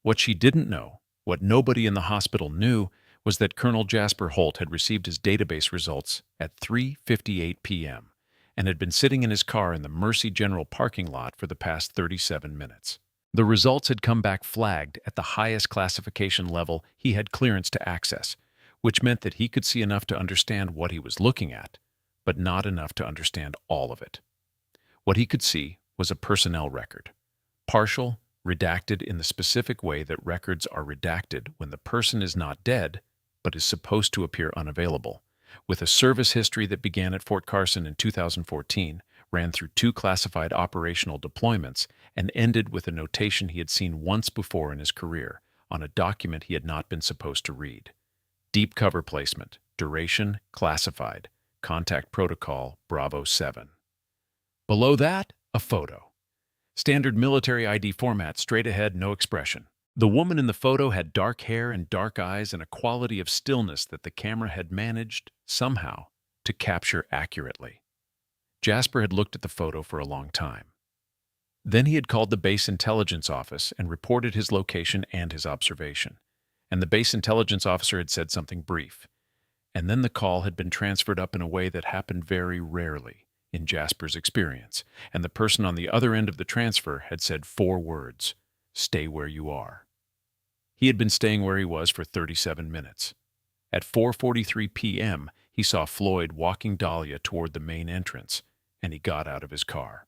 What she didn't know, what nobody in the hospital knew, was that Colonel Jasper Holt had received his database results at 3:58 p.m. and had been sitting in his car in the Mercy General parking lot for the past 37 minutes. The results had come back flagged at the highest classification level he had clearance to access, which meant that he could see enough to understand what he was looking at, but not enough to understand all of it. What he could see was a personnel record, partial, redacted in the specific way that records are redacted when the person is not dead, but is supposed to appear unavailable, with a service history that began at Fort Carson in 2014, ran through 2 classified operational deployments, and ended with a notation he had seen once before in his career on a document he had not been supposed to read. Deep cover placement, duration, classified, contact protocol, Bravo 7. Below that, a photo. Standard military ID format, straight ahead, no expression. The woman in the photo had dark hair and dark eyes and a quality of stillness that the camera had managed, somehow, to capture accurately. Jasper had looked at the photo for a long time. Then he had called the base intelligence office and reported his location and his observation. And the base intelligence officer had said something brief. And then the call had been transferred up in a way that happened very rarely in Jasper's experience, and the person on the other end of the transfer had said 4 words: "Stay where you are." He had been staying where he was for 37 minutes. At 4:43 p.m., he saw Floyd walking Dahlia toward the main entrance, and he got out of his car.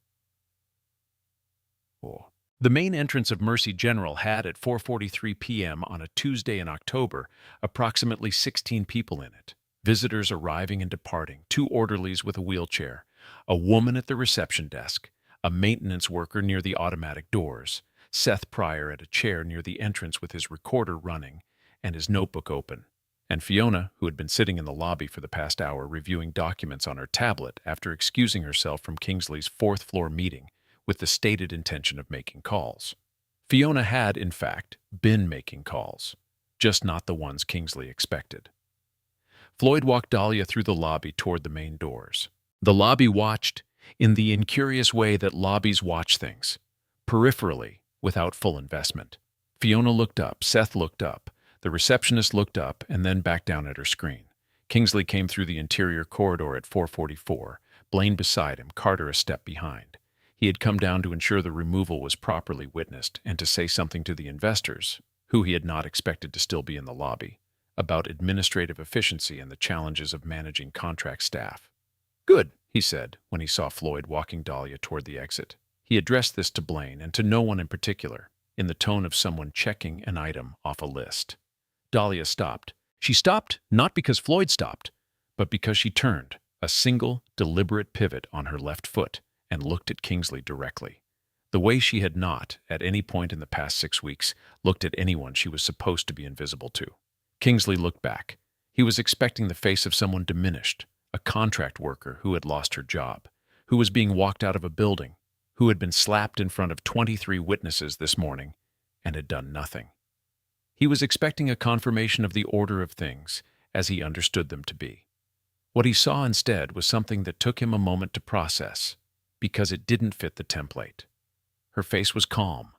The main entrance of Mercy General had, at 4:43 p.m. on a Tuesday in October, approximately 16 people in it. Visitors arriving and departing, 2 orderlies with a wheelchair, a woman at the reception desk, a maintenance worker near the automatic doors, Seth Pryor at a chair near the entrance with his recorder running and his notebook open, and Fiona, who had been sitting in the lobby for the past hour reviewing documents on her tablet after excusing herself from Kingsley's 4th-floor meeting with the stated intention of making calls. Fiona had, in fact, been making calls, just not the ones Kingsley expected. Floyd walked Dahlia through the lobby toward the main doors. The lobby watched in the incurious way that lobbies watch things, peripherally, without full investment. Fiona looked up, Seth looked up, the receptionist looked up and then back down at her screen. Kingsley came through the interior corridor at 4:44, Blaine beside him, Carter a step behind. He had come down to ensure the removal was properly witnessed and to say something to the investors, who he had not expected to still be in the lobby, about administrative efficiency and the challenges of managing contract staff. "Good," he said when he saw Floyd walking Dahlia toward the exit. He addressed this to Blaine and to no one in particular, in the tone of someone checking an item off a list. Dahlia stopped. She stopped not because Floyd stopped, but because she turned, a single, deliberate pivot on her left foot, and looked at Kingsley directly, the way she had not, at any point in the past 6 weeks, looked at anyone she was supposed to be invisible to. Kingsley looked back. He was expecting the face of someone diminished, a contract worker who had lost her job, who was being walked out of a building, who had been slapped in front of 23 witnesses this morning and had done nothing. He was expecting a confirmation of the order of things as he understood them to be. What he saw instead was something that took him a moment to process, because it didn't fit the template. Her face was calm,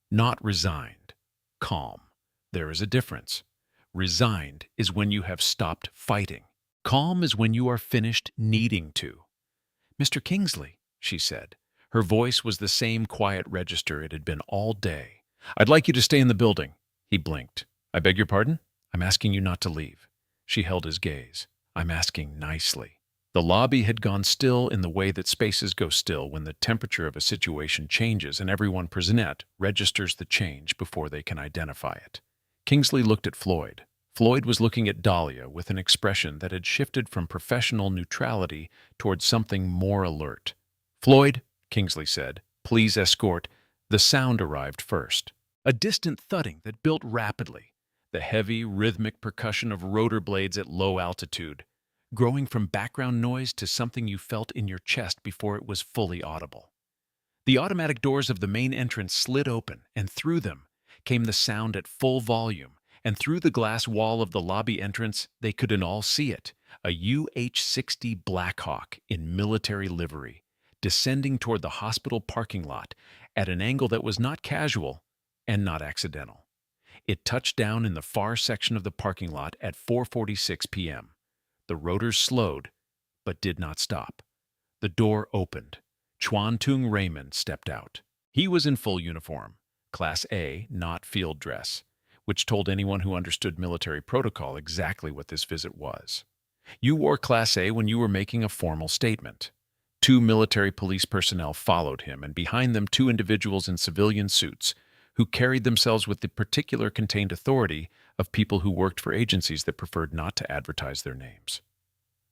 not resigned. Calm. There is a difference. Resigned is when you have stopped fighting. Calm is when you are finished needing to. "Mr. Kingsley," she said. Her voice was the same quiet register it had been all day. "I'd like you to stay in the building." He blinked. "I beg your pardon? I'm asking you not to leave." She held his gaze. "I'm asking nicely." The lobby had gone still in the way that spaces go still when the temperature of a situation changes and everyone present registers the change before they can identify it. Kingsley looked at Floyd. Floyd was looking at Dahlia with an expression that had shifted from professional neutrality toward something more alert. "Floyd," Kingsley said, "please escort." The sound arrived first. A distant thudding that built rapidly, the heavy, rhythmic percussion of rotor blades at low altitude, growing from background noise to something you felt in your chest before it was fully audible. The automatic doors of the main entrance slid open, and through them came the sound at full volume, and through the glass wall of the lobby entrance they could all see it, a UH-60 Blackhawk in military livery, descending toward the hospital parking lot at an angle that was not casual and not accidental. It touched down in the far section of the parking lot at 4:46 p.m. The rotors slowed, but did not stop. The door opened. Chuan Tung Raymond stepped out. He was in full uniform, Class A, not field dress, which told anyone who understood military protocol exactly what this visit was. You wore Class A when you were making a formal statement. 2 military police personnel followed him, and behind them 2 individuals in civilian suits who carried themselves with the particular contained authority of people who worked for agencies that preferred not to advertise their names.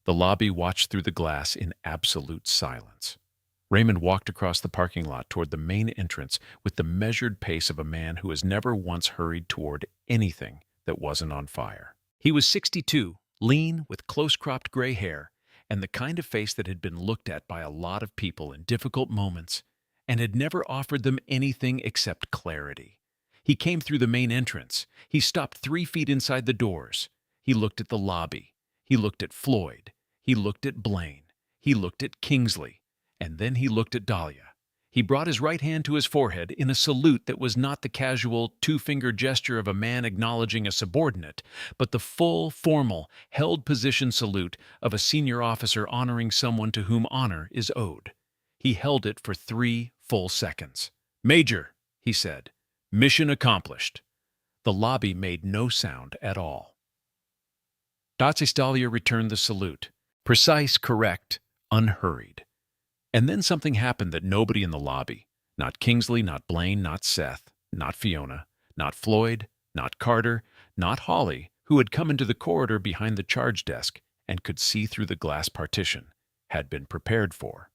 The lobby watched through the glass in absolute silence. Raymond walked across the parking lot toward the main entrance with the measured pace of a man who has never once hurried toward anything that wasn't on fire. He was 62, lean, with close-cropped gray hair, and the kind of face that had been looked at by a lot of people in difficult moments and had never offered them anything except clarity. He came through the main entrance. He stopped 3 feet inside the doors. He looked at the lobby. He looked at Floyd. He looked at Blaine. He looked at Kingsley. And then he looked at Dahlia. He brought his right hand to his forehead in a salute that was not the casual two-finger gesture of a man acknowledging a subordinate, but the full, formal, held position salute of a senior officer honoring someone to whom honor is owed. He held it for 3 full seconds. "Major," he said, "mission accomplished." The lobby made no sound at all. Btch Dahlia returned the salute. Precise, correct, unhurried. And then something happened that nobody in the lobby, not Kingsley, not Blaine, not Seth, not Fiona, not Floyd, not Carter, not Holly, who had come into the corridor behind the charge desk and could see through the glass partition, had been prepared for.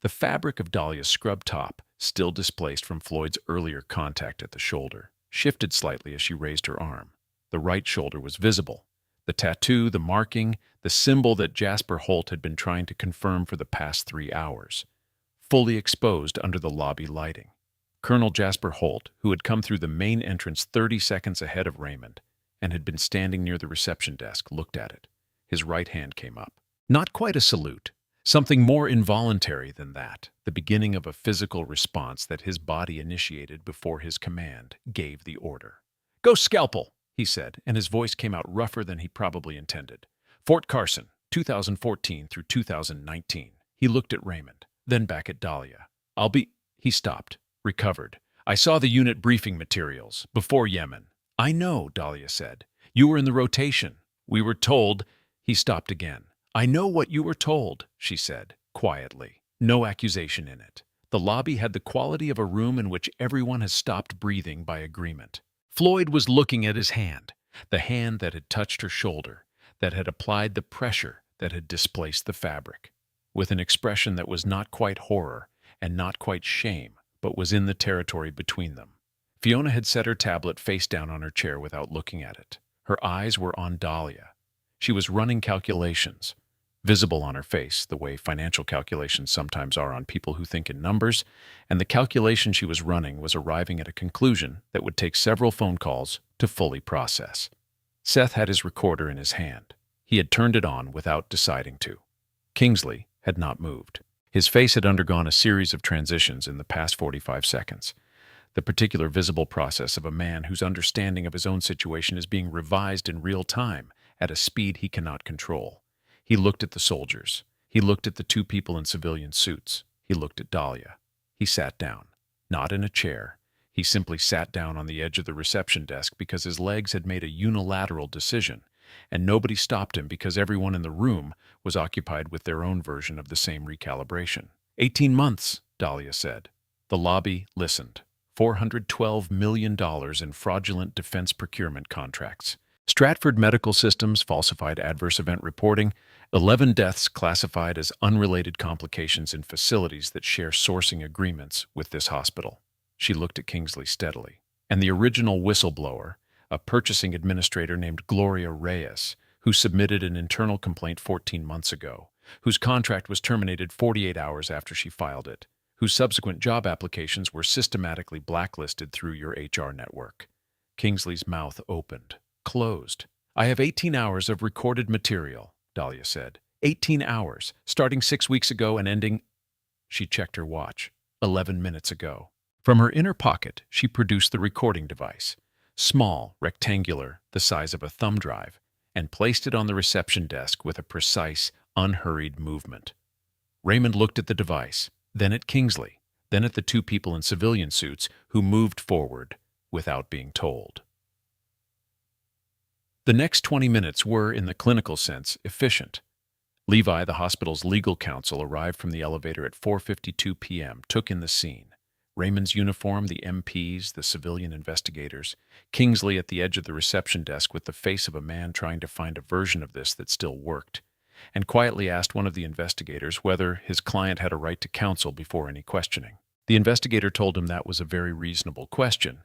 The fabric of Dahlia's scrub top, still displaced from Floyd's earlier contact at the shoulder, shifted slightly as she raised her arm. The right shoulder was visible. The tattoo, the marking, the symbol that Jasper Holt had been trying to confirm for the past 3 hours, fully exposed under the lobby lighting. Colonel Jasper Holt, who had come through the main entrance 30 seconds ahead of Raymond and had been standing near the reception desk, looked at it. His right hand came up. Not quite a salute, something more involuntary than that, the beginning of a physical response that his body initiated before his command gave the order. "Go scalpel," he said, and his voice came out rougher than he probably intended. "Fort Carson, 2014 through 2019. He looked at Raymond, then back at Dahlia. He stopped, recovered. "I saw the unit briefing materials, before Yemen." "I know," Dahlia said. "You were in the rotation. We were told—" He stopped again. "I know what you were told," she said, quietly. No accusation in it. The lobby had the quality of a room in which everyone has stopped breathing by agreement. Floyd was looking at his hand, the hand that had touched her shoulder, that had applied the pressure that had displaced the fabric, with an expression that was not quite horror and not quite shame, but was in the territory between them. Fiona had set her tablet face down on her chair without looking at it. Her eyes were on Dahlia. She was running calculations, visible on her face, the way financial calculations sometimes are on people who think in numbers, and the calculation she was running was arriving at a conclusion that would take several phone calls to fully process. Seth had his recorder in his hand. He had turned it on without deciding to. Kingsley had not moved. His face had undergone a series of transitions in the past 45 seconds, the particular visible process of a man whose understanding of his own situation is being revised in real time at a speed he cannot control. He looked at the soldiers. He looked at the 2 people in civilian suits. He looked at Dahlia. He sat down, not in a chair. He simply sat down on the edge of the reception desk because his legs had made a unilateral decision, and nobody stopped him because everyone in the room was occupied with their own version of the same recalibration. 18 months, Dahlia said. The lobby listened. $412 million in fraudulent defense procurement contracts. Stratford Medical Systems falsified adverse event reporting, 11 deaths classified as unrelated complications in facilities that share sourcing agreements with this hospital. She looked at Kingsley steadily. And the original whistleblower, a purchasing administrator named Gloria Reyes, who submitted an internal complaint 14 months ago, whose contract was terminated 48 hours after she filed it, whose subsequent job applications were systematically blacklisted through your HR network. Kingsley's mouth opened, closed. "I have 18 hours of recorded material," Dahlia said. 18 hours, starting 6 weeks ago and ending— She checked her watch. 11 minutes ago. From her inner pocket, she produced the recording device, small, rectangular, the size of a thumb drive, and placed it on the reception desk with a precise, unhurried movement. Raymond looked at the device, then at Kingsley, then at the 2 people in civilian suits who moved forward without being told. The next 20 minutes were, in the clinical sense, efficient. Levi, the hospital's legal counsel, arrived from the elevator at 4:52 p.m., took in the scene. Raymond's uniform, the MPs, the civilian investigators, Kingsley at the edge of the reception desk with the face of a man trying to find a version of this that still worked, and quietly asked one of the investigators whether his client had a right to counsel before any questioning. The investigator told him that was a very reasonable question,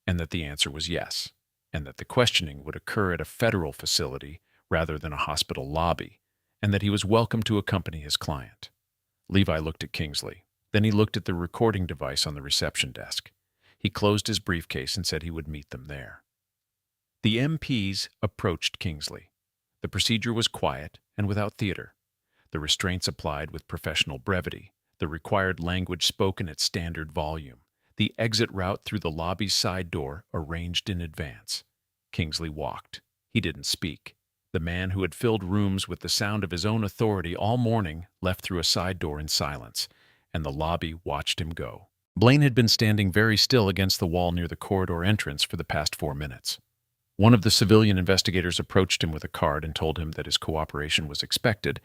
and that the answer was yes, and that the questioning would occur at a federal facility rather than a hospital lobby, and that he was welcome to accompany his client. Levi looked at Kingsley. Then he looked at the recording device on the reception desk. He closed his briefcase and said he would meet them there. The MPs approached Kingsley. The procedure was quiet and without theater. The restraints applied with professional brevity, the required language spoken at standard volume, the exit route through the lobby's side door arranged in advance. Kingsley walked. He didn't speak. The man who had filled rooms with the sound of his own authority all morning left through a side door in silence, and the lobby watched him go. Blaine had been standing very still against the wall near the corridor entrance for the past 4 minutes. One of the civilian investigators approached him with a card and told him that his cooperation was expected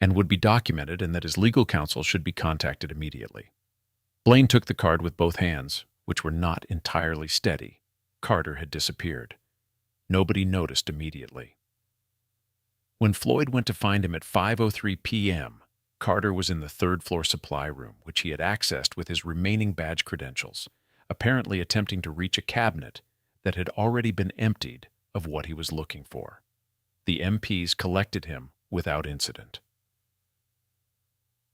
and would be documented and that his legal counsel should be contacted immediately. Blaine took the card with both hands, which were not entirely steady. Carter had disappeared. Nobody noticed immediately. When Floyd went to find him at 5:03 p.m., Carter was in the third-floor supply room, which he had accessed with his remaining badge credentials, apparently attempting to reach a cabinet that had already been emptied of what he was looking for. The MPs collected him without incident.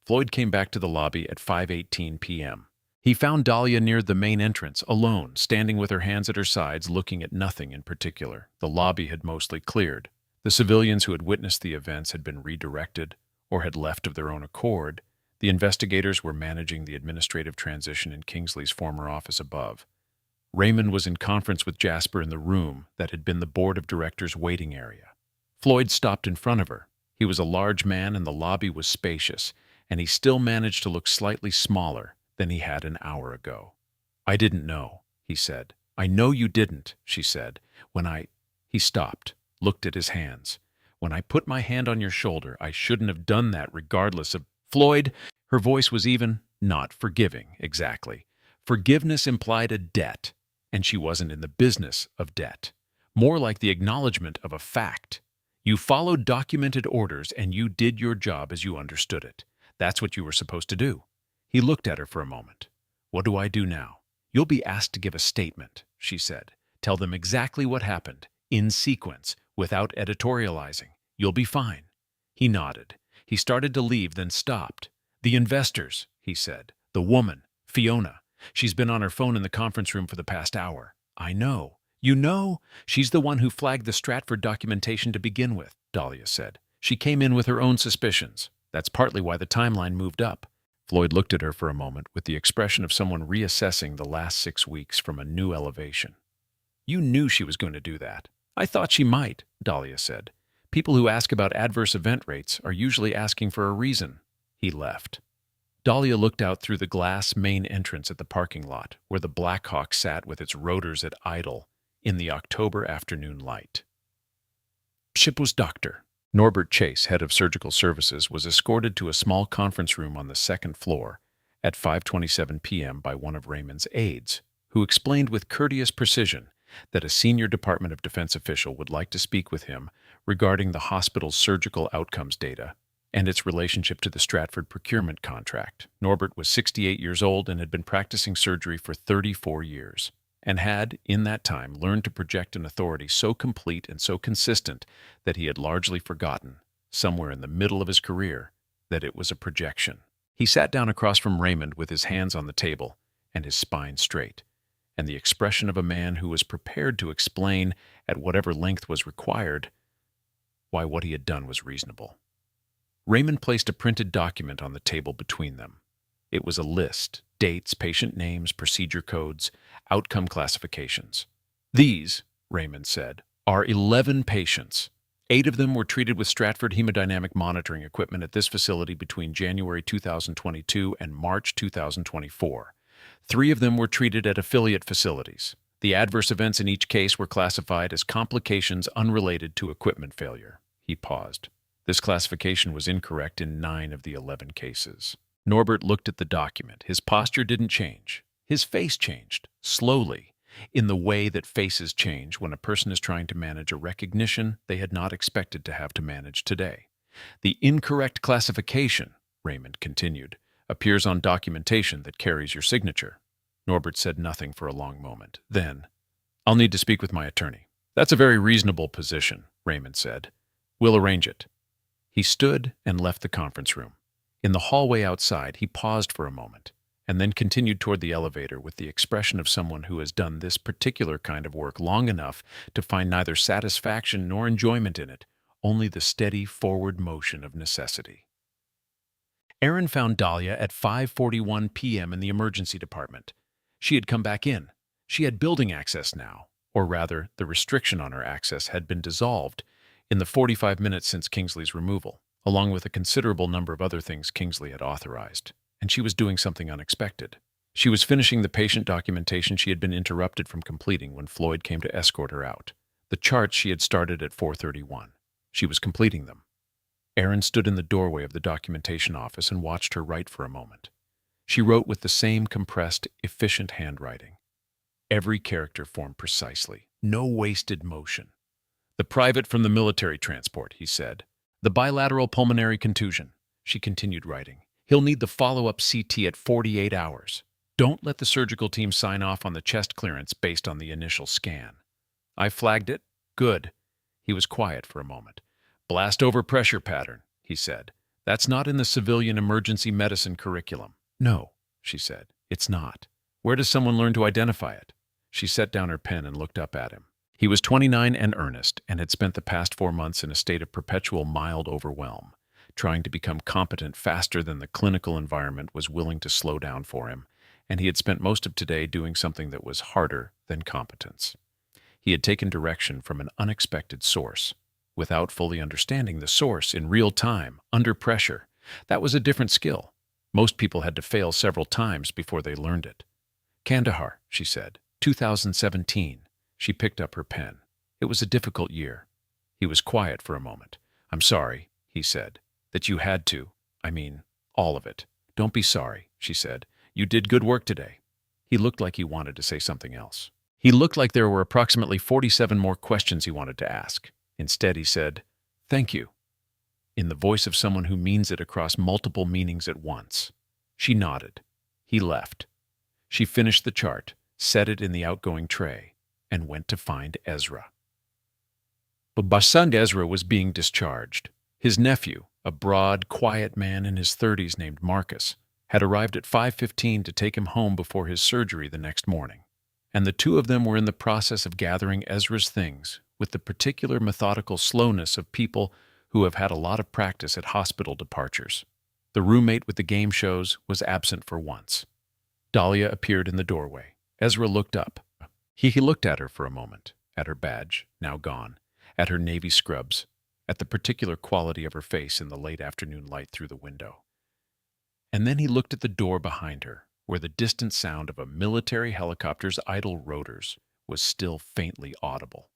Floyd came back to the lobby at 5:18 p.m. He found Dahlia near the main entrance, alone, standing with her hands at her sides, looking at nothing in particular. The lobby had mostly cleared. The civilians who had witnessed the events had been redirected or had left of their own accord. The investigators were managing the administrative transition in Kingsley's former office above. Raymond was in conference with Jasper in the room that had been the board of directors' waiting area. Floyd stopped in front of her. He was a large man and the lobby was spacious, and he still managed to look slightly smaller than he had an hour ago. "I didn't know," he said. "I know you didn't," she said. He stopped, looked at his hands. "When I put my hand on your shoulder, I shouldn't have done that regardless of—" "Floyd," her voice was even, not forgiving, exactly. Forgiveness implied a debt, and she wasn't in the business of debt. More like the acknowledgement of a fact. You followed documented orders and you did your job as you understood it. That's what you were supposed to do. He looked at her for a moment. "What do I do now?" "You'll be asked to give a statement," she said. "Tell them exactly what happened, in sequence, without editorializing. You'll be fine." He nodded. He started to leave, then stopped. "The investors," he said. "The woman, Fiona. She's been on her phone in the conference room for the past hour." "I know." "You know? She's the one who flagged the Stratford documentation to begin with," Dahlia said. "She came in with her own suspicions. That's partly why the timeline moved up." Floyd looked at her for a moment with the expression of someone reassessing the last 6 weeks from a new elevation. "You knew she was going to do that." "I thought she might," Dahlia said. "People who ask about adverse event rates are usually asking for a reason." He left. Dahlia looked out through the glass main entrance at the parking lot, where the Blackhawk sat with its rotors at idle in the October afternoon light. Ship was Dr. Norbert Chase, head of surgical services, was escorted to a small conference room on the second floor at 5:27 p.m. by one of Raymond's aides, who explained with courteous precision that a senior Department of Defense official would like to speak with him regarding the hospital's surgical outcomes data and its relationship to the Stratford procurement contract. Norbert was 68 years old and had been practicing surgery for 34 years, and had, in that time, learned to project an authority so complete and so consistent that he had largely forgotten, somewhere in the middle of his career, that it was a projection. He sat down across from Raymond with his hands on the table and his spine straight, and the expression of a man who was prepared to explain, at whatever length was required, why what he had done was reasonable. Raymond placed a printed document on the table between them. It was a list: dates, patient names, procedure codes, outcome classifications. "These," Raymond said, "are 11 patients. 8 of them were treated with Stratford hemodynamic monitoring equipment at this facility between January 2022 and March 2024. 3 of them were treated at affiliate facilities. The adverse events in each case were classified as complications unrelated to equipment failure." He paused. This classification was incorrect in 9 of the 11 cases. Norbert looked at the document. His posture didn't change. His face changed, slowly, in the way that faces change when a person is trying to manage a recognition they had not expected to have to manage today. "The incorrect classification," Raymond continued, "appears on documentation that carries your signature." Norbert said nothing for a long moment. Then, "I'll need to speak with my attorney." "That's a very reasonable position," Raymond said. "We'll arrange it." He stood and left the conference room. In the hallway outside, he paused for a moment. and then continued toward the elevator with the expression of someone who has done this particular kind of work long enough to find neither satisfaction nor enjoyment in it, only the steady forward motion of necessity. Aaron found Dahlia at 5:41 p.m. in the emergency department. She had come back in. She had building access now, or rather, the restriction on her access had been dissolved in the 45 minutes since Kingsley's removal, along with a considerable number of other things Kingsley had authorized. And she was doing something unexpected. She was finishing the patient documentation she had been interrupted from completing when Floyd came to escort her out. The charts she had started at 4:31. She was completing them. Aaron stood in the doorway of the documentation office and watched her write for a moment. She wrote with the same compressed, efficient handwriting. Every character formed precisely. No wasted motion. "The private from the military transport," he said. "The bilateral pulmonary contusion," she continued writing. "He'll need the follow-up CT at 48 hours. Don't let the surgical team sign off on the chest clearance based on the initial scan." "I flagged it. Good." He was quiet for a moment. "Blast over pressure pattern," he said. "That's not in the civilian emergency medicine curriculum." "No," she said. "It's not. Where does someone learn to identify it?" She set down her pen and looked up at him. He was 29 and earnest, and had spent the past 4 months in a state of perpetual mild overwhelm, trying to become competent faster than the clinical environment was willing to slow down for him, and he had spent most of today doing something that was harder than competence. He had taken direction from an unexpected source, without fully understanding the source in real time, under pressure. That was a different skill. Most people had to fail several times before they learned it. "Kandahar," she said, 2017. She picked up her pen. "It was a difficult year." He was quiet for a moment. "I'm sorry," he said, "that you had to. I mean, all of it." "Don't be sorry," she said. "You did good work today." He looked like he wanted to say something else. He looked like there were approximately 47 more questions he wanted to ask. Instead, he said, "Thank you," in the voice of someone who means it across multiple meanings at once. She nodded. He left. She finished the chart, set it in the outgoing tray, and went to find Ezra. Babasund Ezra was being discharged. His nephew, a broad, quiet man in his 30s named Marcus, had arrived at 5:15 to take him home before his surgery the next morning, and the two of them were in the process of gathering Ezra's things with the particular methodical slowness of people who have had a lot of practice at hospital departures. The roommate with the game shows was absent for once. Dahlia appeared in the doorway. Ezra looked up. He looked at her for a moment, at her badge, now gone, at her navy scrubs, at the particular quality of her face in the late afternoon light through the window. And then he looked at the door behind her, where the distant sound of a military helicopter's idle rotors was still faintly audible.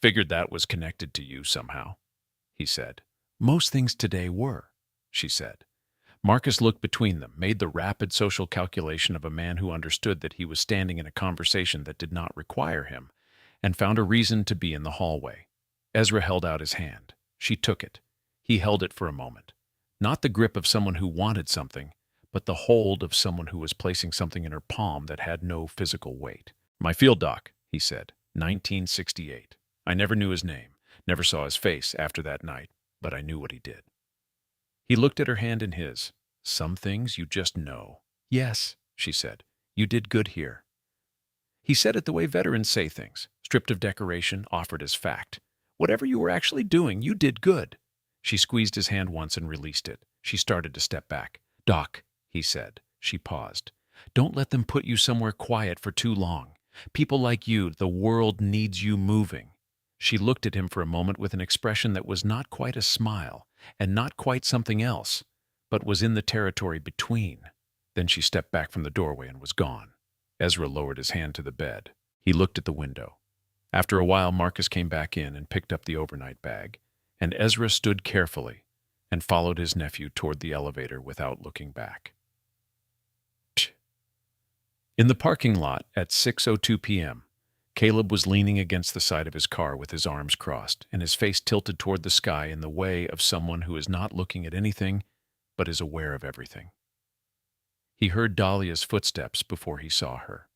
"Figured that was connected to you somehow," he said. "Most things today were," she said. Marcus looked between them, made the rapid social calculation of a man who understood that he was standing in a conversation that did not require him, and found a reason to be in the hallway. Ezra held out his hand. She took it. He held it for a moment. Not the grip of someone who wanted something, but the hold of someone who was placing something in her palm that had no physical weight. "My field doc," he said, 1968. I never knew his name, never saw his face after that night, but I knew what he did. He looked at her hand in his. "Some things you just know." "Yes," she said. "You did good here." He said it the way veterans say things, stripped of decoration, offered as fact. "Whatever you were actually doing, you did good." She squeezed his hand once and released it. She started to step back. "Doc," he said. She paused. "Don't let them put you somewhere quiet for too long. People like you, the world needs you moving." She looked at him for a moment with an expression that was not quite a smile, and not quite something else, but was in the territory between. Then she stepped back from the doorway and was gone. Ezra lowered his hand to the bed. He looked at the window. After a while, Marcus came back in and picked up the overnight bag, and Ezra stood carefully and followed his nephew toward the elevator without looking back. In the parking lot at 6:02 p.m., Caleb was leaning against the side of his car with his arms crossed and his face tilted toward the sky in the way of someone who is not looking at anything but is aware of everything. He heard Dahlia's footsteps before he saw her.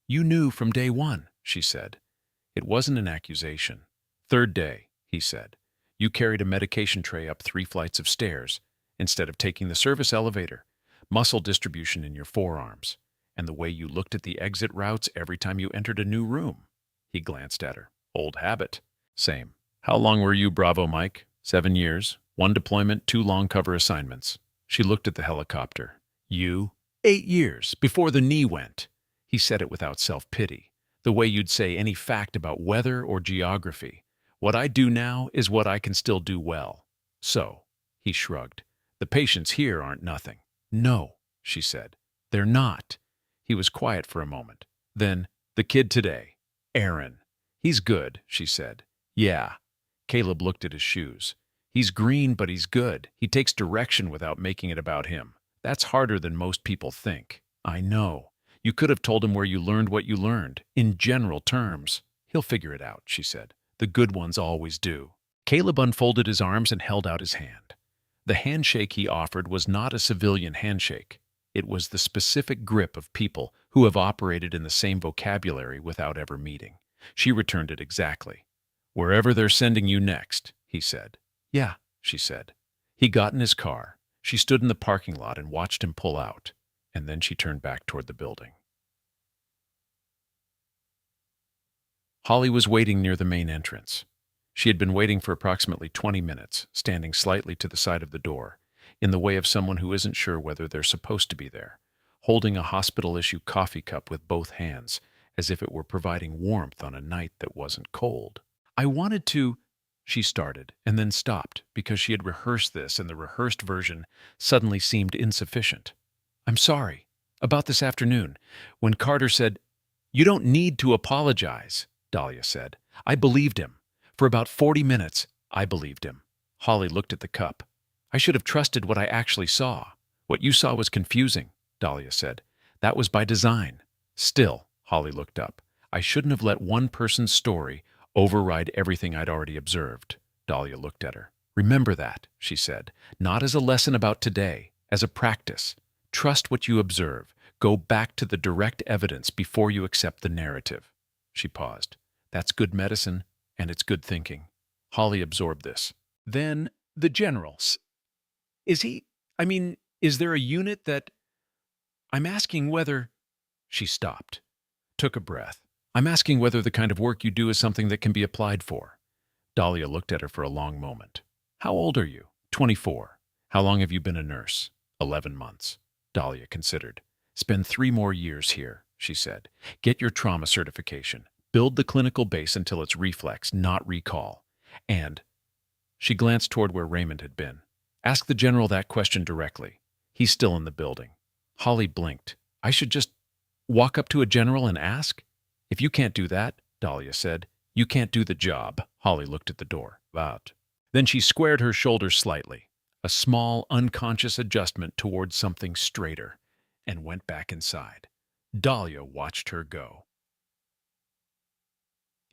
"You knew from day one," she said. It wasn't an accusation. "Third day," he said. "You carried a medication tray up 3 flights of stairs instead of taking the service elevator. muscle distribution in your forearms, and the way you looked at the exit routes every time you entered a new room. He glanced at her. Old habit. Same. How long were you Bravo Mike? 7 years. 1 deployment, 2 long cover assignments. She looked at the helicopter. You? 8 years, before the knee went. He said it without self-pity, the way you'd say any fact about weather or geography. What I do now is what I can still do well. So, he shrugged, the patients here aren't nothing. No, she said. They're not. He was quiet for a moment. Then, the kid today, Aaron. He's good, she said. Yeah. Caleb looked at his shoes. He's green, but he's good. He takes direction without making it about him. That's harder than most people think. I know. You could have told him where you learned what you learned, in general terms. He'll figure it out, she said. The good ones always do. Caleb unfolded his arms and held out his hand. The handshake he offered was not a civilian handshake. It was the specific grip of people who have operated in the same vocabulary without ever meeting. She returned it exactly. Wherever they're sending you next, he said. Yeah, she said. He got in his car. She stood in the parking lot and watched him pull out, and then she turned back toward the building. Holly was waiting near the main entrance. She had been waiting for approximately 20 minutes, standing slightly to the side of the door, in the way of someone who isn't sure whether they're supposed to be there, holding a hospital-issue coffee cup with both hands, as if it were providing warmth on a night that wasn't cold. I wanted to, she started, and then stopped, because she had rehearsed this, and the rehearsed version suddenly seemed insufficient. I'm sorry. About this afternoon, when Carter said, You don't need to apologize, Dahlia said. I believed him. For about 40 minutes, I believed him. Holly looked at the cup. I should have trusted what I actually saw. What you saw was confusing, Dahlia said. That was by design. Still, Holly looked up. I shouldn't have let one person's story override everything I'd already observed. Dahlia looked at her. Remember that, she said, not as a lesson about today, as a practice. Trust what you observe. Go back to the direct evidence before you accept the narrative. She paused. That's good medicine, and it's good thinking. Holly absorbed this. Then, the generals. Is there a unit that... I'm asking whether... She stopped, took a breath. I'm asking whether the kind of work you do is something that can be applied for. Dahlia looked at her for a long moment. How old are you? 24. How long have you been a nurse? 11 months. Dahlia considered. Spend 3 more years here, she said. Get your trauma certification. Build the clinical base until it's reflex, not recall. And... She glanced toward where Raymond had been. Ask the general that question directly. He's still in the building. Holly blinked. I should just walk up to a general and ask? If you can't do that, Dahlia said, you can't do the job. Holly looked at the door. About. Then she squared her shoulders slightly, a small, unconscious adjustment towards something straighter, and went back inside. Dahlia watched her go.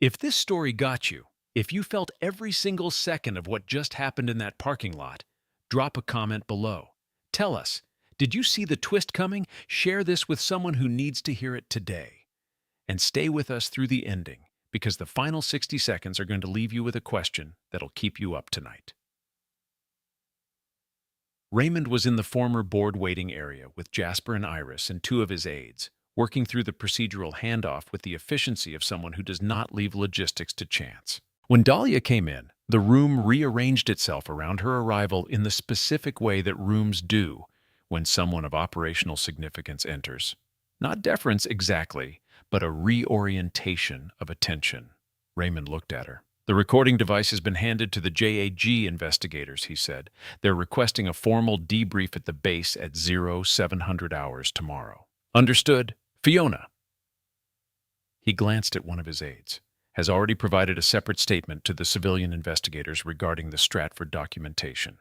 If this story got you, if you felt every single second of what just happened in that parking lot, drop a comment below. Tell us, did you see the twist coming? Share this with someone who needs to hear it today. And stay with us through the ending, because the final 60 seconds are going to leave you with a question that'll keep you up tonight. Raymond was in the former board waiting area with Jasper and Iris and 2 of his aides, working through the procedural handoff with the efficiency of someone who does not leave logistics to chance. When Dahlia came in, the room rearranged itself around her arrival in the specific way that rooms do when someone of operational significance enters. Not deference exactly, but a reorientation of attention. Raymond looked at her. The recording device has been handed to the JAG investigators, he said. They're requesting a formal debrief at the base at 0700 hours tomorrow. Understood? Fiona. He glanced at one of his aides. Has already provided a separate statement to the civilian investigators regarding the Stratford documentation.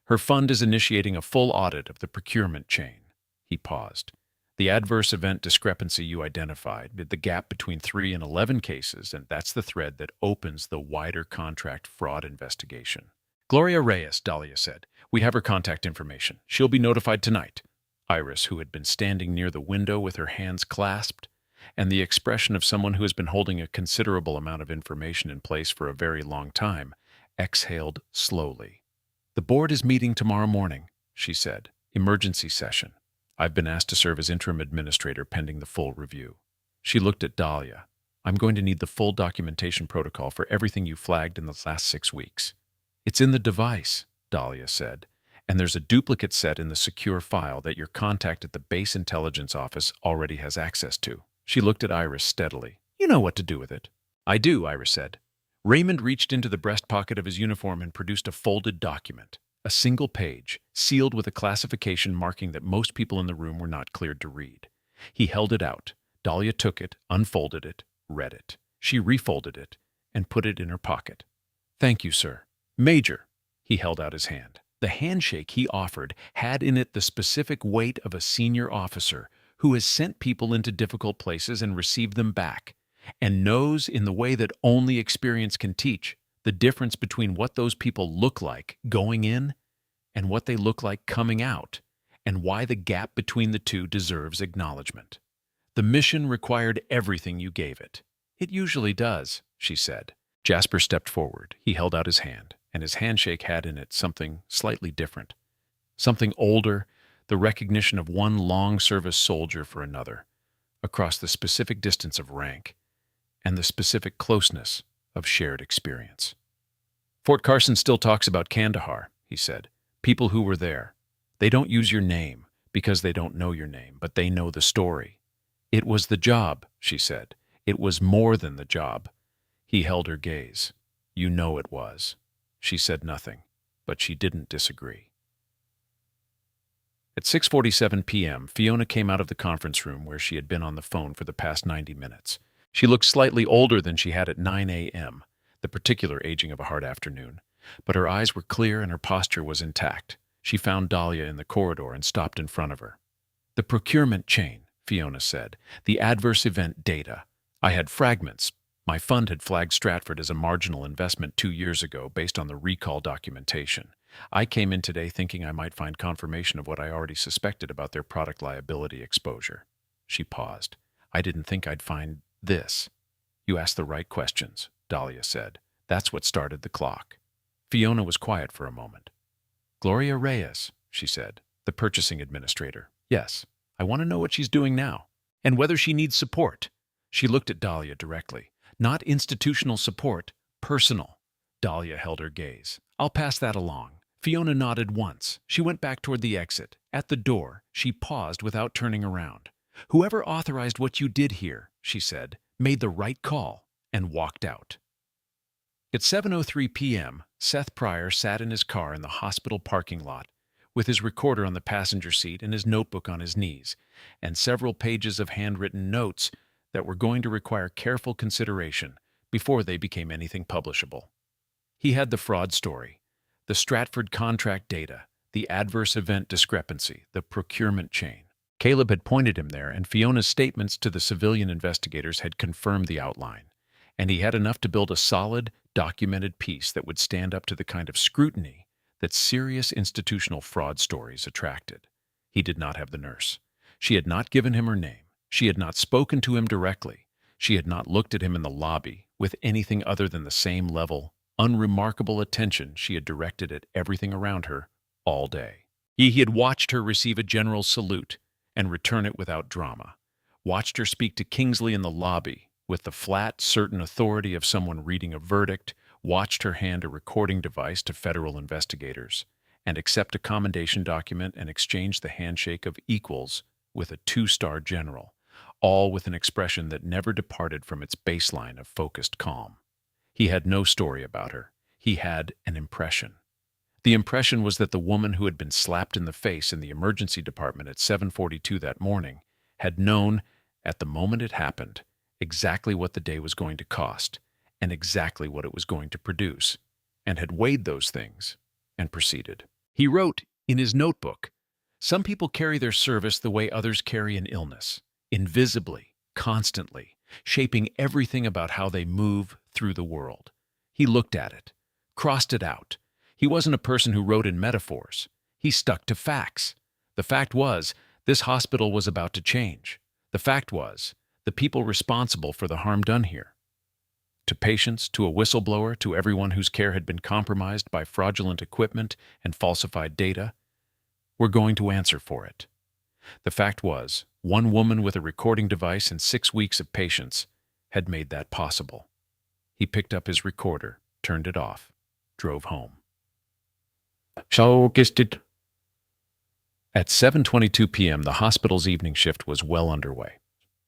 Her fund is initiating a full audit of the procurement chain. He paused. The adverse event discrepancy you identified, the gap between 3 and 11 cases, and that's the thread that opens the wider contract fraud investigation. Gloria Reyes, Dahlia said. We have her contact information. She'll be notified tonight. Iris, who had been standing near the window with her hands clasped, and the expression of someone who has been holding a considerable amount of information in place for a very long time, exhaled slowly. The board is meeting tomorrow morning, she said. Emergency session. I've been asked to serve as interim administrator pending the full review. She looked at Dahlia. I'm going to need the full documentation protocol for everything you flagged in the last 6 weeks. It's in the device, Dahlia said, and there's a duplicate set in the secure file that your contact at the base intelligence office already has access to. She looked at Iris steadily. You know what to do with it. I do, Iris said. Raymond reached into the breast pocket of his uniform and produced a folded document, a single page, sealed with a classification marking that most people in the room were not cleared to read. He held it out. Dahlia took it, unfolded it, read it. She refolded it and put it in her pocket. Thank you, sir. Major. He held out his hand. The handshake he offered had in it the specific weight of a senior officer who has sent people into difficult places and received them back, and knows in the way that only experience can teach the difference between what those people look like going in and what they look like coming out, and why the gap between the two deserves acknowledgement. The mission required everything you gave it. It usually does, she said. Jasper stepped forward. He held out his hand, and his handshake had in it something slightly different. Something older, the recognition of one long-service soldier for another, across the specific distance of rank, and the specific closeness of shared experience. Fort Carson still talks about Kandahar, he said. People who were there. They don't use your name because they don't know your name, but they know the story. It was the job, she said. It was more than the job. He held her gaze. You know it was. She said nothing, but she didn't disagree. At 6:47 p.m., Fiona came out of the conference room where she had been on the phone for the past 90 minutes. She looked slightly older than she had at 9 a.m., the particular aging of a hard afternoon, but her eyes were clear and her posture was intact. She found Dahlia in the corridor and stopped in front of her. The procurement chain, Fiona said. The adverse event data. I had fragments. My fund had flagged Stratford as a marginal investment 2 years ago based on the recall documentation. I came in today thinking I might find confirmation of what I already suspected about their product liability exposure. She paused. I didn't think I'd find this. You asked the right questions, Dahlia said. That's what started the clock. Fiona was quiet for a moment. Gloria Reyes, she said, the purchasing administrator. Yes, I want to know what she's doing now, and whether she needs support. She looked at Dahlia directly. Not institutional support, personal. Dahlia held her gaze. I'll pass that along. Fiona nodded once. She went back toward the exit. At the door, she paused without turning around. Whoever authorized what you did here, she said, made the right call, and walked out. At 7:03 p.m., Seth Pryor sat in his car in the hospital parking lot, with his recorder on the passenger seat and his notebook on his knees, and several pages of handwritten notes that were going to require careful consideration before they became anything publishable. He had the fraud story, the Stratford contract data, the adverse event discrepancy, the procurement chain. Caleb had pointed him there, and Fiona's statements to the civilian investigators had confirmed the outline, and he had enough to build a solid, documented piece that would stand up to the kind of scrutiny that serious institutional fraud stories attracted. He did not have the nurse. She had not given him her name. She had not spoken to him directly. She had not looked at him in the lobby with anything other than the same level, unremarkable attention she had directed at everything around her all day. He had watched her receive a general's salute and return it without drama, watched her speak to Kingsley in the lobby with the flat, certain authority of someone reading a verdict, watched her hand a recording device to federal investigators, and accept a commendation document and exchange the handshake of equals with a 2-star general, all with an expression that never departed from its baseline of focused calm. He had no story about her. He had an impression. The impression was that the woman who had been slapped in the face in the emergency department at 7:42 that morning had known, at the moment it happened, exactly what the day was going to cost and exactly what it was going to produce, and had weighed those things and proceeded. He wrote in his notebook, "Some people carry their service the way others carry an illness, invisibly, constantly, shaping everything about how they move through the world." He looked at it, crossed it out. He wasn't a person who wrote in metaphors. He stuck to facts. The fact was, this hospital was about to change. The fact was, the people responsible for the harm done here, to patients, to a whistleblower, to everyone whose care had been compromised by fraudulent equipment and falsified data, were going to answer for it. The fact was, one woman with a recording device and 6 weeks of patience had made that possible. He picked up his recorder, turned it off, drove home. At 7:22 p.m., the hospital's evening shift was well underway.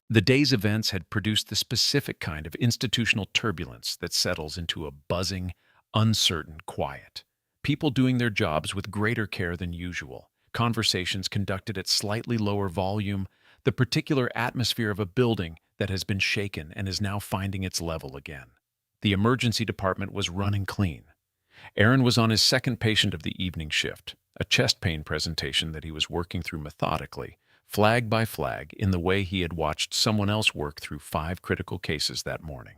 The day's events had produced the specific kind of institutional turbulence that settles into a buzzing, uncertain quiet. People doing their jobs with greater care than usual, conversations conducted at slightly lower volume, the particular atmosphere of a building that has been shaken and is now finding its level again. The emergency department was running clean. Aaron was on his second patient of the evening shift, a chest pain presentation that he was working through methodically, flag by flag, in the way he had watched someone else work through 5 critical cases that morning.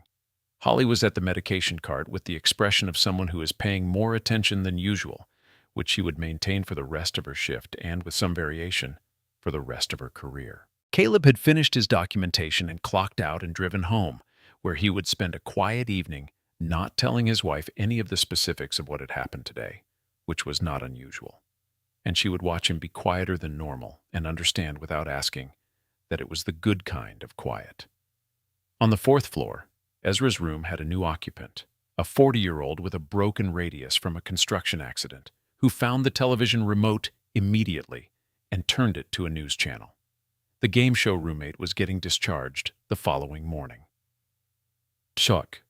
Holly was at the medication cart with the expression of someone who is paying more attention than usual, which she would maintain for the rest of her shift and, with some variation, for the rest of her career. Caleb had finished his documentation and clocked out and driven home, where he would spend a quiet evening, not telling his wife any of the specifics of what had happened today, which was not unusual. And she would watch him be quieter than normal and understand without asking that it was the good kind of quiet. On the 4th floor, Ezra's room had a new occupant, a 40-year-old with a broken radius from a construction accident, who found the television remote immediately and turned it to a news channel. The game show roommate was getting discharged the following morning. Shock.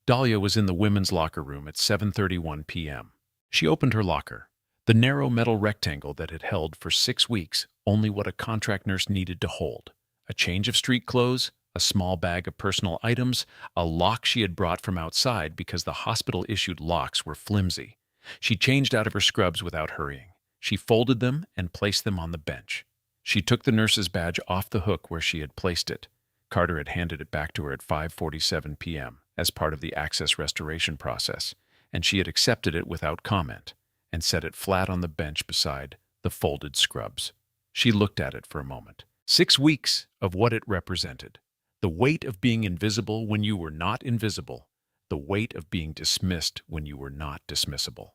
Dahlia was in the women's locker room at 7:31 p.m. She opened her locker, the narrow metal rectangle that had held for 6 weeks only what a contract nurse needed to hold: a change of street clothes, a small bag of personal items, a lock she had brought from outside because the hospital-issued locks were flimsy. She changed out of her scrubs without hurrying. She folded them and placed them on the bench. She took the nurse's badge off the hook where she had placed it. Carter had handed it back to her at 5:47 p.m. as part of the access restoration process, and she had accepted it without comment and set it flat on the bench beside the folded scrubs. She looked at it for a moment. 6 weeks of what it represented. The weight of being invisible when you were not invisible. The weight of being dismissed when you were not dismissible.